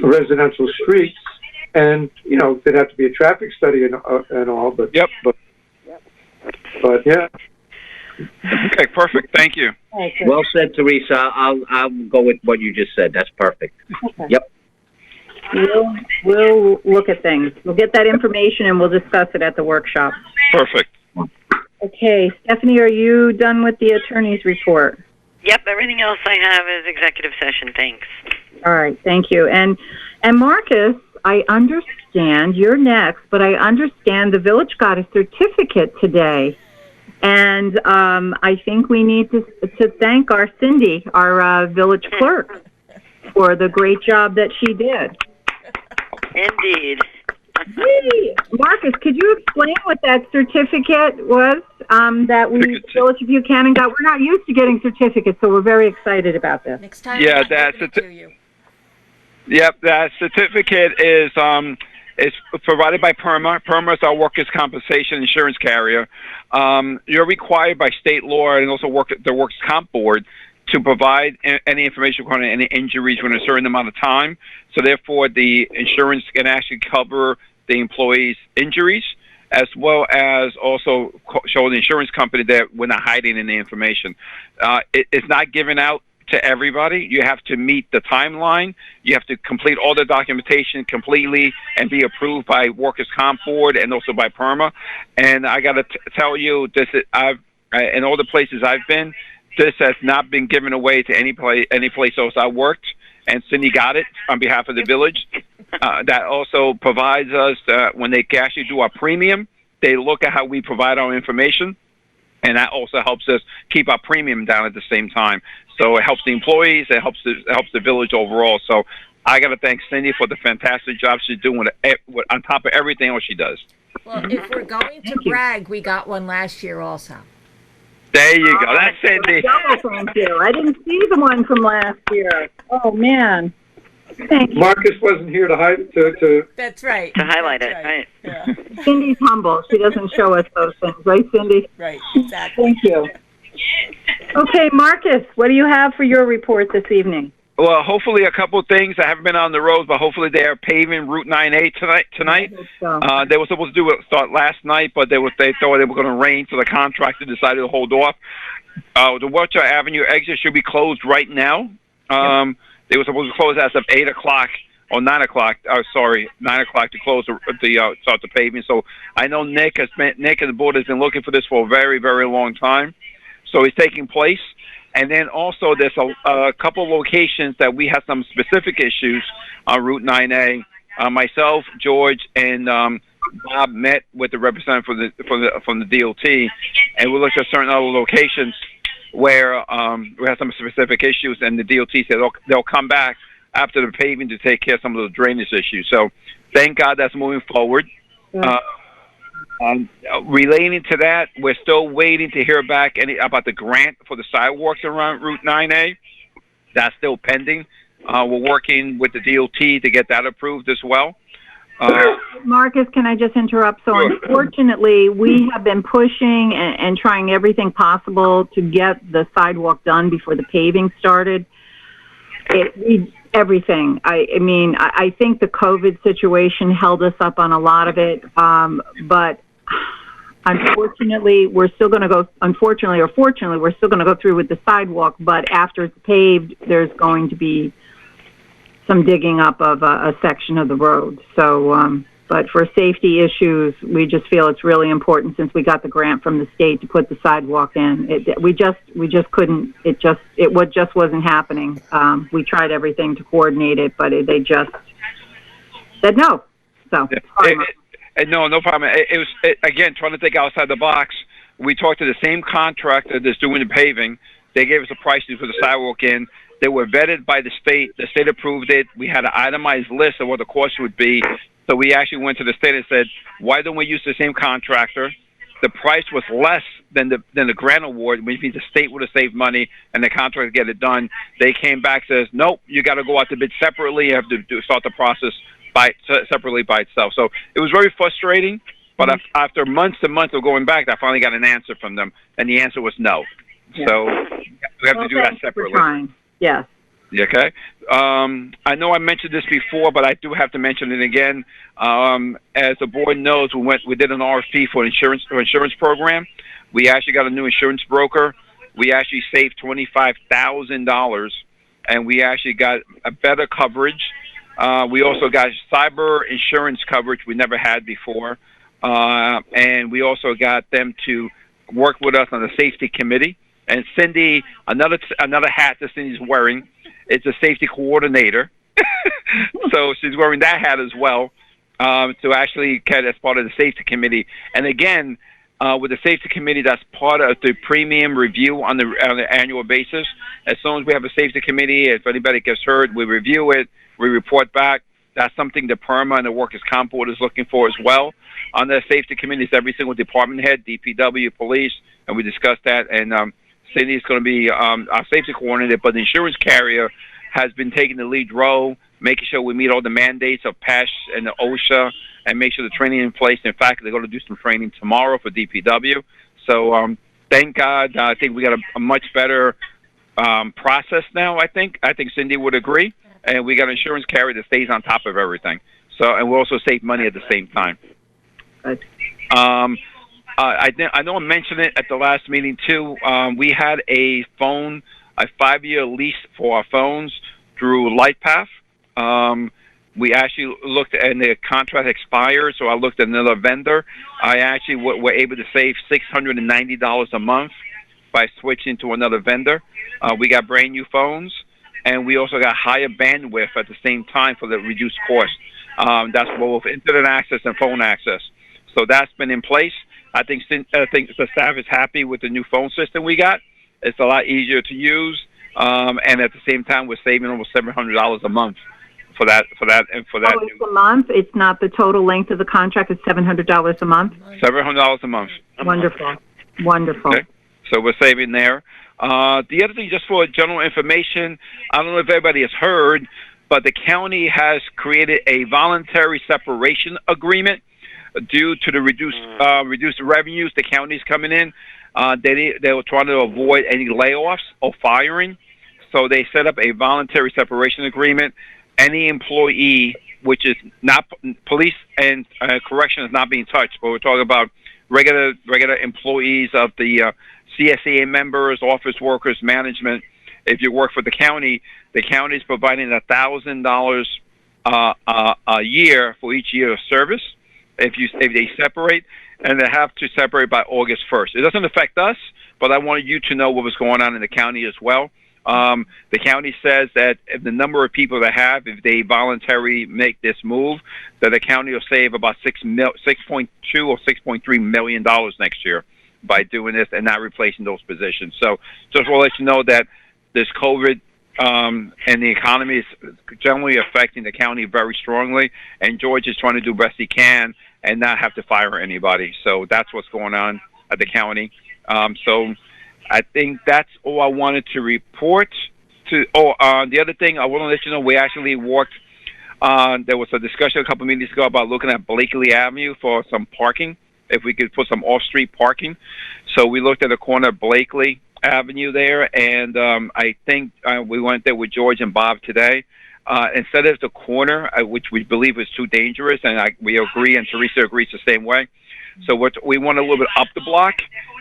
residential streets. And there'd have to be a traffic study and all, but but yeah. Okay, perfect. Thank you. Well said, Teresa. I'll go with what you just said. That's perfect. Okay. Yep. We'll look at things. We'll get that information and we'll discuss it at the workshop. Perfect. Okay, Stephanie, are you done with the attorney's report? Yep, everything else I have is executive session. Thanks. All right, thank you. And Marcus, I understand you're next, but I understand the village got a certificate today. And I think we need to thank our Cindy, our village clerk, for the great job that she did. Indeed. Hey, Marcus, could you explain what that certificate was that the Village of Buchanan got? We're not used to getting certificates, so we're very excited about this. Next time, that certificate is provided by PERMA. PERMA is our workers' compensation insurance carrier. You're required by state law and also the Workers' Comp Board to provide any information regarding any injuries within a certain amount of time. So therefore, the insurance can actually cover the employee's injuries, as well as also show the insurance company that we're not hiding any information. It's not given out to everybody. You have to meet the timeline. You have to complete all the documentation completely and be approved by Workers' Comp Board and also by PERMA. And I got to tell you, in all the places I've been, this has not been given away to any place else I worked. And Cindy got it on behalf of the village. That also provides us, when they actually do our premium, they look at how we provide our information. And that also helps us keep our premium down at the same time. So it helps the employees, it helps the village overall. So I got to thank Cindy for the fantastic job she's doing on top of everything else she does. Well, if we're going to brag, we got one last year also. There you go. That's Cindy. Thank you. I didn't see the one from last year. Oh, man. Thank you. Marcus wasn't here to That's right. To highlight That's it, right? Yeah. Cindy's humble. She doesn't show us those things, right, Cindy? Right, exactly. Thank you. Okay, Marcus, what do you have for your report this evening? Well, hopefully a couple of things. I haven't been on the road, but hopefully they are paving Route 9A tonight. So. They were supposed to start last night, but they thought it was going to rain, so the contractor decided to hold off. The Water Avenue exit should be closed right now. They were supposed to close as of 8 o'clock or 9 o'clock. 9 o'clock to close start the paving. So I know Nick and the board has been looking for this for a very, very long time. So it's taking place. And then also there's a couple of locations that we have some specific issues on Route 9A. Myself, George, and Bob met with the representative from the DOT, and we looked at certain other locations where we have some specific issues, and the DOT said they'll come back after the paving to take care of some of the drainage issues. So thank God that's moving forward. Yeah. Relating to that, we're still waiting to hear back about the grant for the sidewalks around Route 9A. That's still pending. We're working with the DOT to get that approved as well. Marcus, can I just interrupt? So Sure. Unfortunately, we have been pushing and trying everything possible to get the sidewalk done before the paving started. Everything. I mean, I think the COVID situation held us up on a lot of it, but unfortunately, we're still going to go, unfortunately or fortunately, we're still going to go through with the sidewalk, but after it's paved, there's going to be some digging up of a section of the road. So, but for safety issues, we just feel it's really important since we got the grant from the state to put the sidewalk in. We just couldn't, it just wasn't happening. We tried everything to coordinate it, but they just said no. So, no problem. It was, again, trying to think outside the box. We talked to the same contractor that's doing the paving. They gave us a price to put the sidewalk in. They were vetted by the state. The state approved it. We had an itemized list of what the cost would be. So we actually went to the state and said, why don't we use the same contractor? The price was less than the grant award, which means the state would have saved money and the contractor get it done. They came back and says, nope, you got to go out to bid separately. You have to start the process separately by itself. So it was very frustrating. But after months and months of going back, I finally got an answer from them, and the answer was no. Yeah. So we have to do that separately. Yes. Okay. I know I mentioned this before, but I do have to mention it again. As the board knows, we did an RFP for insurance program. We actually got a new insurance broker. We actually saved $25,000, and we actually got a better coverage. We also got cyber insurance coverage we never had before, and we also got them to work with us on the safety committee. And Cindy, another hat that Cindy's wearing, it's a safety coordinator. So she's wearing that hat as well, to actually get as part of the safety committee. And again, with the safety committee, that's part of the premium review on the annual basis. As soon as we have a safety committee, if anybody gets hurt, we review it, we report back. That's something the PERMA and the Workers' Comp Board is looking for as well. On the safety committee, it's every single department head, DPW, police, and we discussed that. And Cindy is going to be our safety coordinator, but the insurance carrier has been taking the lead role, making sure we meet all the mandates of PESH and the OSHA, and make sure the training in place. In fact, they're going to do some training tomorrow for DPW. So thank God. I think we got a much better process now. I think Cindy would agree, and we got an insurance carrier that stays on top of everything. So, and we'll also save money at the same time. Good. I know I mentioned it at the last meeting too. We had a 5-year lease for our phones through LightPath. We actually looked, and the contract expired, so I looked at another vendor. I actually were able to save $690 a month by switching to another vendor. We got brand new phones, and we also got higher bandwidth at the same time for the reduced cost. That's both internet access and phone access. So that's been in place. I think the staff is happy with the new phone system we got. It's a lot easier to use, and at the same time, we're saving almost $700 a month for that. Oh, it's a month. It's not the total length of the contract. It's $700 a month. $700 a month. Wonderful. Wonderful. Okay. So we're saving there. The other thing, just for general information, I don't know if everybody has heard, but the county has created a voluntary separation agreement due to the reduced revenues the county's coming in. They were trying to avoid any layoffs or firing, so they set up a voluntary separation agreement. Any employee, which is not police and correction, is not being touched, but we're talking about regular employees of the CSEA members, office workers, management. If you work for the county is providing $1,000 a year for each year of service if they separate, and they have to separate by August 1st. It doesn't affect us, but I wanted you to know what was going on in the county as well. The county says that if the number of people if they voluntarily make this move, that the county will save about $6.2 or $6.3 million next year by doing this and not replacing those positions. So just want to let you know that this COVID and the economy is generally affecting the county very strongly, and George is trying to do the best he can and not have to fire anybody. So that's what's going on at the county. So I think that's all I wanted to report. The other thing I want to let you know, we actually walked. There was a discussion a couple of meetings ago about looking at Blakely Avenue for some parking, if we could put some off-street parking. So we looked at the corner of Blakely Avenue there, and I think we went there with George and Bob today. Instead of the corner, which we believe is too dangerous, and we agree, and Teresa agrees the same way. So we went a little bit up the block,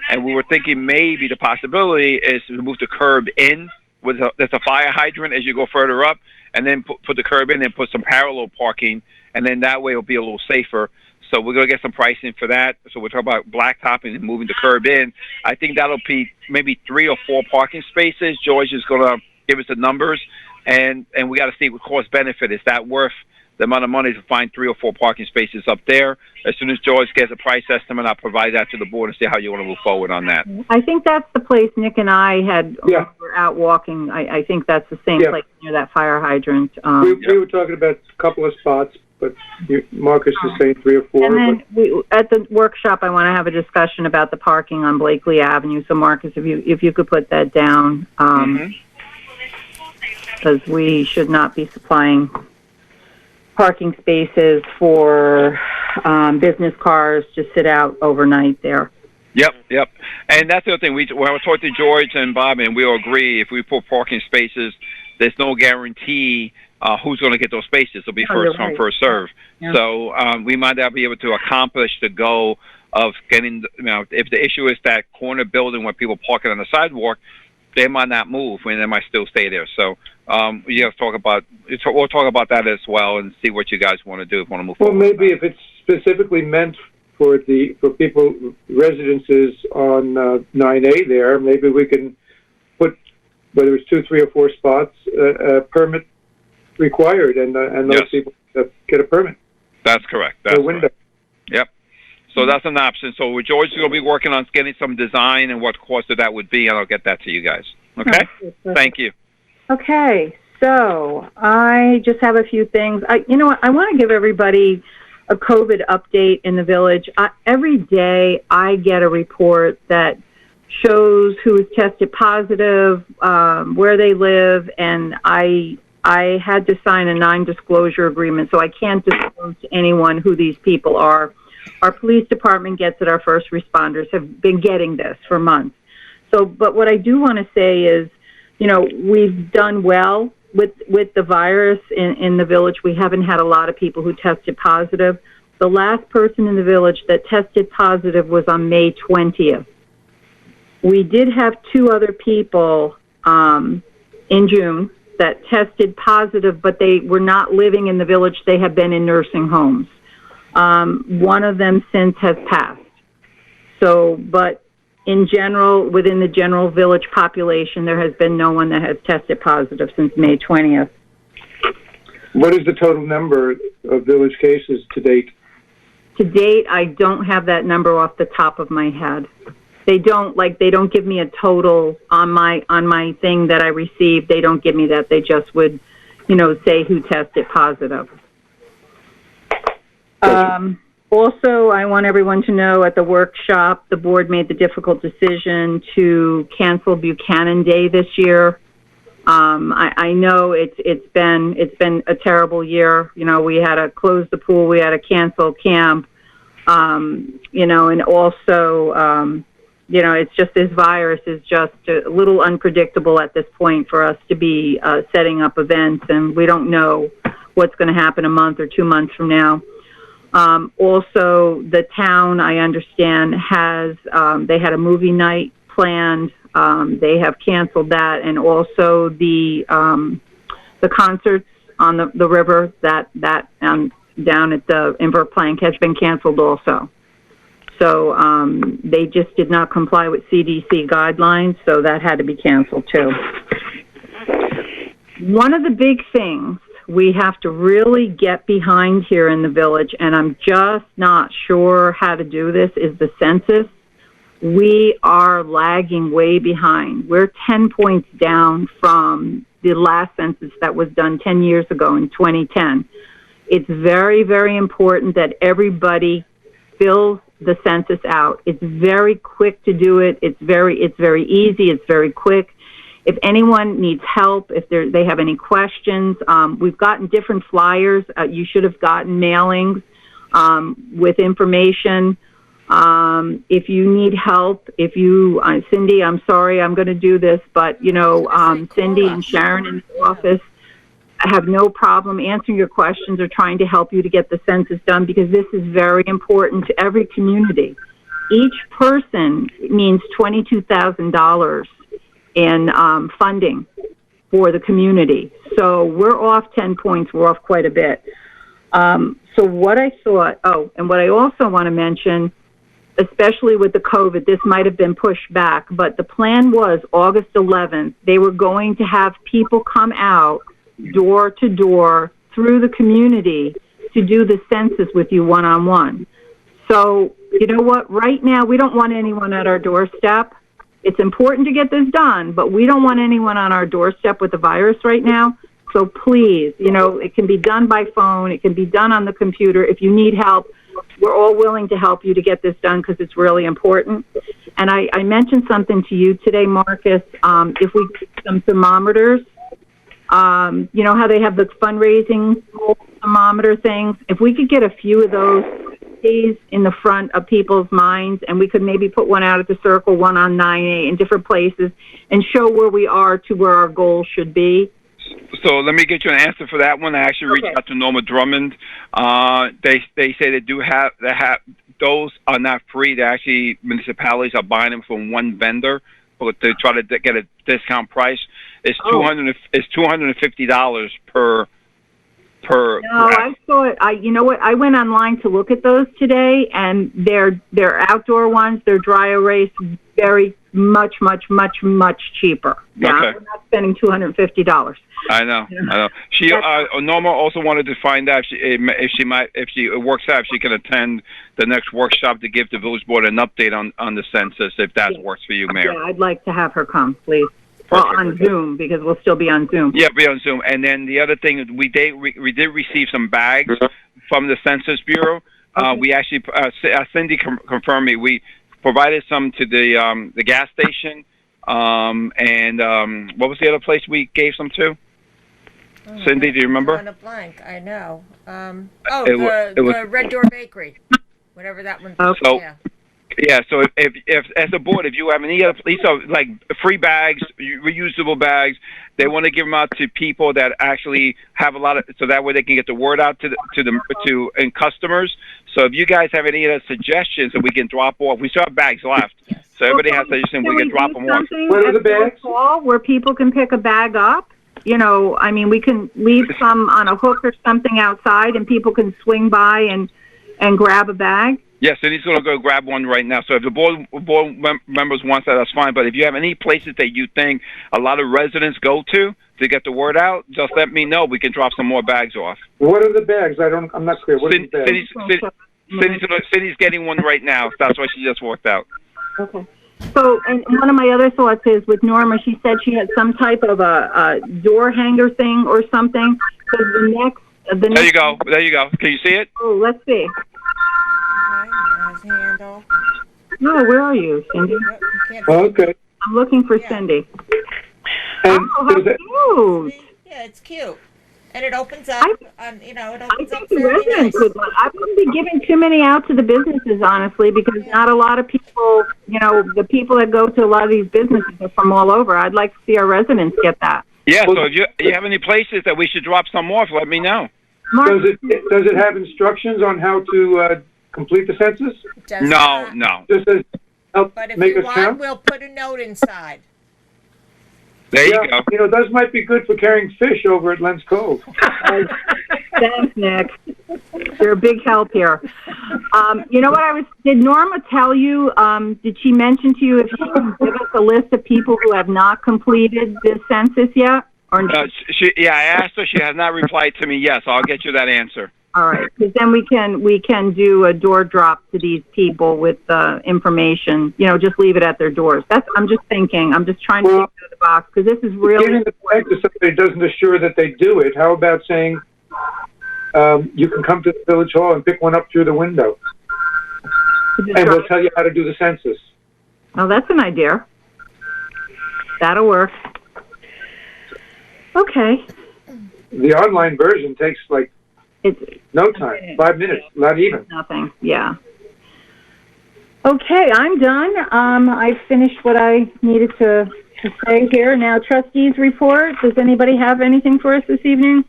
and we were thinking maybe the possibility is to move the curb in. There's a fire hydrant as you go further up, and then put the curb in and put some parallel parking, and then that way it'll be a little safer. So we're going to get some pricing for that. So we're talking about blacktopping and moving the curb in. I think that'll be maybe 3 or 4 parking spaces. George is going to give us the numbers, and we got to see what cost benefit. Is that worth the amount of money to find 3 or 4 parking spaces up there? As soon as George gets a price estimate, I'll provide that to the board and see how you want to move forward on that. I think that's the place Nick and I had when we were out walking. I think that's the same place near that fire hydrant. We were talking about a couple of spots, but Marcus is saying 3 or 4. And then at the workshop, I want to have a discussion about the parking on Blakely Avenue. So Marcus, if you could put that down, because we should not be supplying parking spaces for business cars to sit out overnight there. Yep. And that's the other thing. When I talked to George and Bob, and we all agree, if we put parking spaces, there's no guarantee who's going to get those spaces. It'll be first come, first serve. Yeah. So we might not be able to accomplish the goal of getting, if the issue is that corner building where people parking on the sidewalk, they might not move and they might still stay there. So we have to talk about, we'll talk about that as well and see what you guys want to do if you want to move forward. Well, maybe if it's specifically meant for people, residences on 9A there, maybe we can put, whether it's 2, 3, or 4 spots, permit required, and those people get a permit. That's correct. That's correct. Yep. So that's an option. So George is going to be working on getting some design and what cost of that would be, and I'll get that to you guys. Okay? Thank you. Okay. So I just have a few things. You know what? I want to give everybody a COVID update in the village. Every day I get a report that shows who is tested positive, where they live, and I had to sign a non-disclosure agreement, so I can't disclose to anyone who these people are. Our police department gets it. Our first responders have been getting this for months. So, but what I do want to say is, we've done well with the virus in the village. We haven't had a lot of people who tested positive. The last person in the village that tested positive was on May 20th. We did have 2 other people in June that tested positive, but they were not living in the village. They have been in nursing homes. One of them since has passed. So, but in general, within the general village population, there has been no one that has tested positive since May 20th. What is the total number of village cases to date? To date, I don't have that number off the top of my head. They don't give me a total on my thing that I received. They don't give me that. They just would, say who tested positive. Also, I want everyone to know at the workshop, the board made the difficult decision to cancel Buchanan Day this year. I know it's been a terrible year. We had to close the pool, we had to cancel camp, and also, it's just this virus is just a little unpredictable at this point for us to be setting up events, and we don't know what's going to happen a month or 2 months from now. Also, the town, I understand, has they had a movie night planned. They have canceled that, and also the concerts on the river, that down at the invert plank has been canceled also. So they just did not comply with CDC guidelines, so that had to be canceled too. One of the big things we have to really get behind here in the village, and I'm just not sure how to do this, is the census. We are lagging way behind. We're 10 points down from the last census that was done 10 years ago in 2010. It's very, very important that everybody fills the census out. It's very quick to do it. It's very easy. It's very quick. If anyone needs help, if they have any questions, we've gotten different flyers. You should have gotten mailings with information. If you need help, Cindy, I'm sorry, I'm going to do this, but Cindy and Sharon in the office have no problem answering your questions or trying to help you to get the census done, because this is very important to every community. Each person means $22,000 in funding for the community. So we're off 10 points. We're off quite a bit. So what I thought, and what I also want to mention, especially with the COVID, this might have been pushed back, but the plan was August 11th, they were going to have people come out door to door through the community to do the census with you one-on-one. So, you know what? Right now, we don't want anyone at our doorstep. It's important to get this done, but we don't want anyone on our doorstep with the virus right now. So please, it can be done by phone. It can be done on the computer. If you need help, we're all willing to help you to get this done because it's really important. And I mentioned something to you today, Marcus. If we get some thermometers, you know how they have the fundraising thermometer things? If we could get a few of those days in the front of people's minds, and we could maybe put one out at the Circle, one on 9A in different places, and show where we are to where our goal should be. So let me get you an answer for that one. I actually reached out to Norma Drummond. They say they have those are not free. They actually, municipalities are buying them from one vendor, but to try to get a discount price. It's $250 per. No, I saw it. You know what? I went online to look at those today, and they're outdoor ones. They're dry erase, very much cheaper. Okay. Now, we're not spending $250. I know. She Norma also wanted to find out if it works out, if she can attend the next workshop to give the village board an update on the census, if that works for you, Mayor. Yeah, I'd like to have her come, please. Perfect. Well, on Zoom, because we'll still be on Zoom. Yeah, be on Zoom. And then the other thing, we did receive some bags from the Census Bureau. Okay. We actually, Cindy confirmed me. We provided some to the gas station. And what was the other place we gave some to? Cindy, do you remember? On a blank, I know. The Red Door Bakery, whatever that one's. Okay. So, yeah. Yeah, so if as a board, if you have any of these are like free bags, reusable bags, they want to give them out to people that actually have a lot of, so that way they can get the word out to customers. So if you guys have any of the suggestions that we can drop off, we still have bags left. Yes. So everybody has suggestions, we can drop them off. What are the bags? Where people can pick a bag up. We can leave some on a hook or something outside, and people can swing by and grab a bag. Yes, and he's going to go grab one right now. So if the board members want that, that's fine. But if you have any places that you think a lot of residents go to get the word out, just let me know. We can drop some more bags off. What are the bags? I'm not clear. What are the bags? City's getting one right now. That's why she just walked out. Okay. So, and one of my other thoughts is with Norma, she said she had some type of a door hanger thing or something. Because There you go. Can you see it? Oh, let's see. Handle. No, where are you, Cindy? Okay. I'm looking for Cindy. And how cute! Yeah, it's cute, and it opens up. I Opens up think the very nice. residents would. I wouldn't be giving too many out to the businesses, honestly, because not a lot of people. The people that go to a lot of these businesses are from all over. I'd like to see our residents get that. Yeah. So if you have any places that we should drop some off, let me know. Mark, does it have instructions on how to complete the census? No. Just as help But if make you us want, count? we'll put a note inside. There Yeah, you go. you know, those might be good for carrying fish over at Lens Cove. Thanks, Nick. You're a big help here. You know what did Norma tell you, did she mention to you if she can give us a list of people who have not completed the census yet? Or I asked her. She has not replied to me yet, so I'll get you that answer. all right, because then we can do a door drop to these people with information. You know, just leave it at their doors. I'm just thinking. I'm just trying to think out of the box because this is really. Giving the fact that somebody doesn't assure that they do it, how about saying you can come to the village hall and pick one up through the window, and we'll tell you how to do the census. Oh, that's an idea. That'll work. Okay. The online version takes like It's no time, 5 minutes, not even. nothing. Yeah. Okay, I'm done. I've finished what I needed to say here. Now, trustees report. Does anybody have anything for us this evening?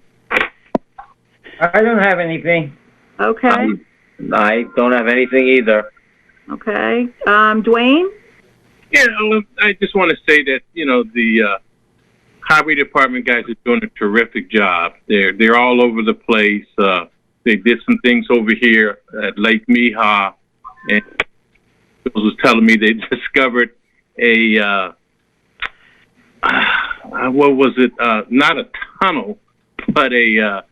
I don't have anything. Okay. I don't have anything either. Okay. Dwayne? Yeah, I just want to say that, you know, the highway department guys are doing a terrific job. They're all over the place. They did some things over here at Lake Meehaw, and Bill was telling me they discovered a what was it? Not a tunnel, but a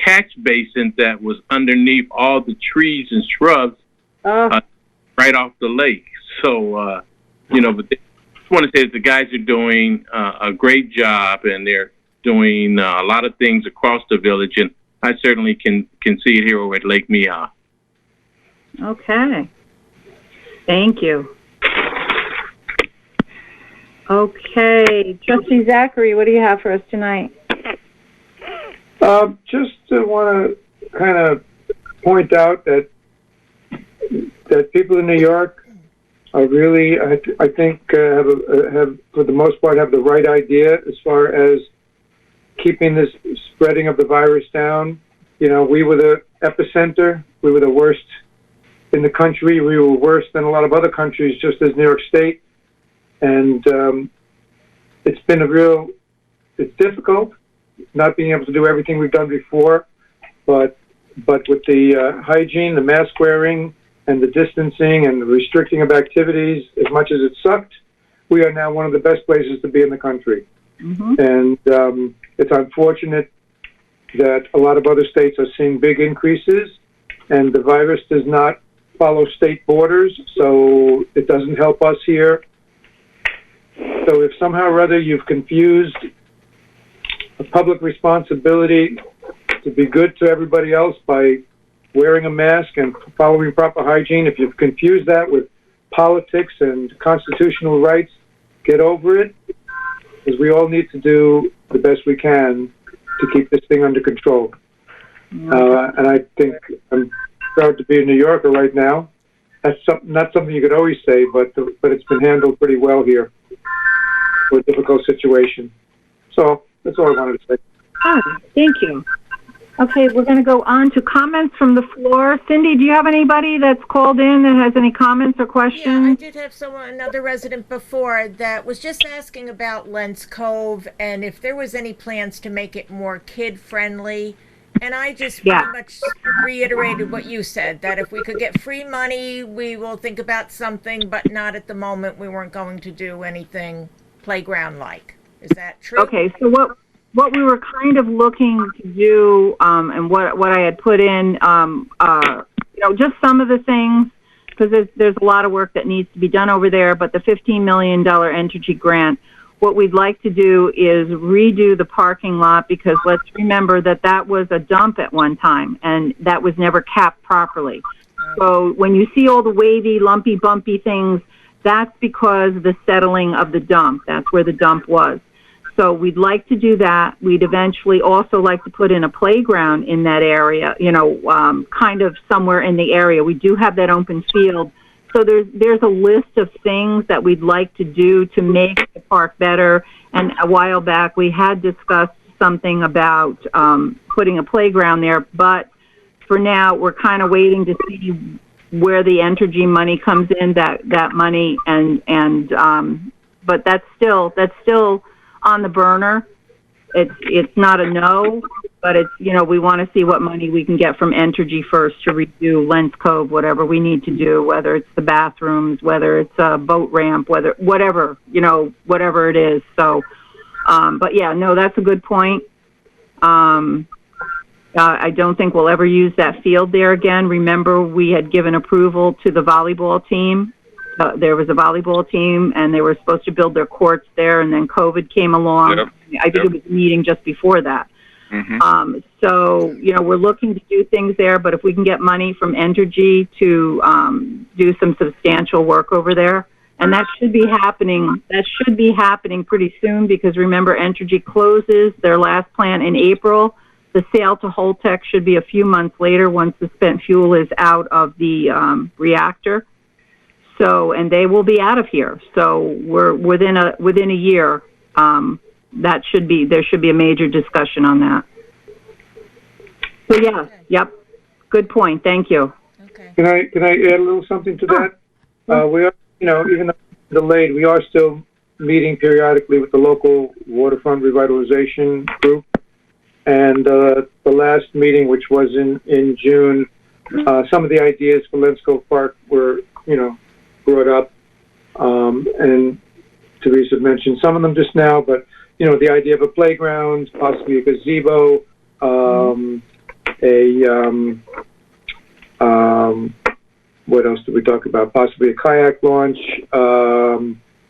catch basin that was underneath all the trees and shrubs right off the lake. So, you know, but I just want to say that the guys are doing a great job, and they're doing a lot of things across the village, and I certainly can see it here over at Lake Meehaw. Okay. Thank you. Okay. Trustee Zachary, what do you have for us tonight? Just want to kind of point out that people in New York are really, I think, have for the most part have the right idea as far as keeping this spreading of the virus down. You know, we were the epicenter. We were the worst in the country. We were worse than a lot of other countries, just as New York State. And it's been it's difficult not being able to do everything we've done before, but with the hygiene, the mask wearing, and the distancing and the restricting of activities, as much as it sucked, we are now one of the best places to be in the country. Mm-hmm. And it's unfortunate that a lot of other states are seeing big increases, and the virus does not follow state borders, so it doesn't help us here. So if somehow or other you've confused a public responsibility to be good to everybody else by wearing a mask and following proper hygiene, if you've confused that with politics and constitutional rights, get over it, because we all need to do the best we can to keep this thing under control. And I think I'm proud to be a New Yorker right now. That's not something you could always say, but it's been handled pretty well here for a difficult situation. So that's all I wanted to say. Oh, thank you. Okay, we're going to go on to comments from the floor. Cindy, do you have anybody that's called in that has any comments or questions? Yeah, I did have another resident before that was just asking about Lens Cove and if there was any plans to make it more kid-friendly. And I just pretty much reiterated what you said, that if we could get free money, we will think about something, but not at the moment. We weren't going to do anything playground-like. Is that true? Okay, so what we were kind of looking to do, and what I had put in, just some of the things, because there's a lot of work that needs to be done over there, but the $15 million energy grant, what we'd like to do is redo the parking lot, because let's remember that was a dump at one time, and that was never capped properly. So when you see all the wavy, lumpy, bumpy things, that's because of the settling of the dump. That's where the dump was. So we'd like to do that. We'd eventually also like to put in a playground in that area, kind of somewhere in the area. We do have that open field. So there's a list of things that we'd like to do to make the park better. And a while back, we had discussed something about putting a playground there. But for now, we're kind of waiting to see where the energy money comes in, that money. But that's still on the burner. It's not a no, but it's, we want to see what money we can get from Entergy first to redo Lens Cove, whatever we need to do, whether it's the bathrooms, whether it's a boat ramp, whatever it is. So, but yeah, no, that's a good point. I don't think we'll ever use that field there again. Remember, we had given approval to the volleyball team. There was a volleyball team, and they were supposed to build their courts there, and then COVID came along. Yep. I think it was a meeting just before that. Mm-hmm. So, we're looking to do things there, but if we can get money from Entergy to do some substantial work over there, and that should be happening pretty soon, because remember, Entergy closes their last plant in April. The sale to Holtec should be a few months later once the spent fuel is out of the reactor. So, and they will be out of here. So we're within a year. There should be a major discussion on that. So yeah, yep, good point. Thank you. Okay. Can I add a little something to that? We are, even though it's delayed, we are still meeting periodically with the local waterfront revitalization group. And the last meeting, which was in June, some of the ideas for Lens Cove Park were, brought up. And Teresa mentioned some of them just now, but, the idea of a playground, possibly a gazebo, what else did we talk about? Possibly a kayak launch,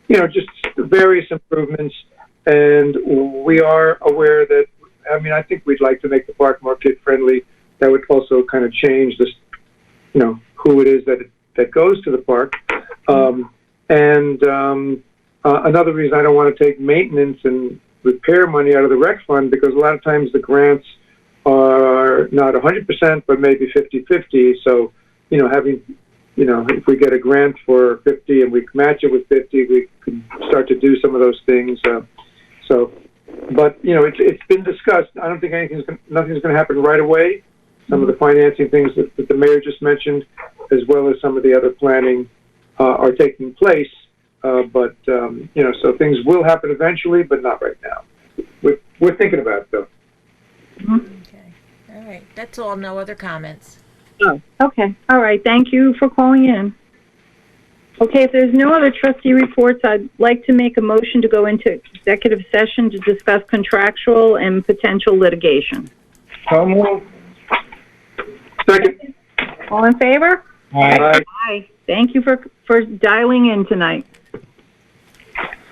just various improvements. And we are aware that, I think we'd like to make the park more kid-friendly. That would also kind of change this, who it is that goes to the park. Another reason I don't want to take maintenance and repair money out of the rec fund, because a lot of times the grants are not 100%, but maybe 50-50. So, if we get a grant for 50 and we match it with 50, we can start to do some of those things. But it's been discussed. I don't think nothing's going to happen right away. Some of the financing things that the mayor just mentioned, as well as some of the other planning, are taking place. But so things will happen eventually, but not right now. We're thinking about it, though. Okay. All right. That's all. No other comments. Oh, okay. All right. Thank you for calling in. Okay, if there's no other trustee reports, I'd like to make a motion to go into executive session to discuss contractual and potential litigation. So moved. Second. All in favor? Aye. Aye. Thank you for dialing in tonight.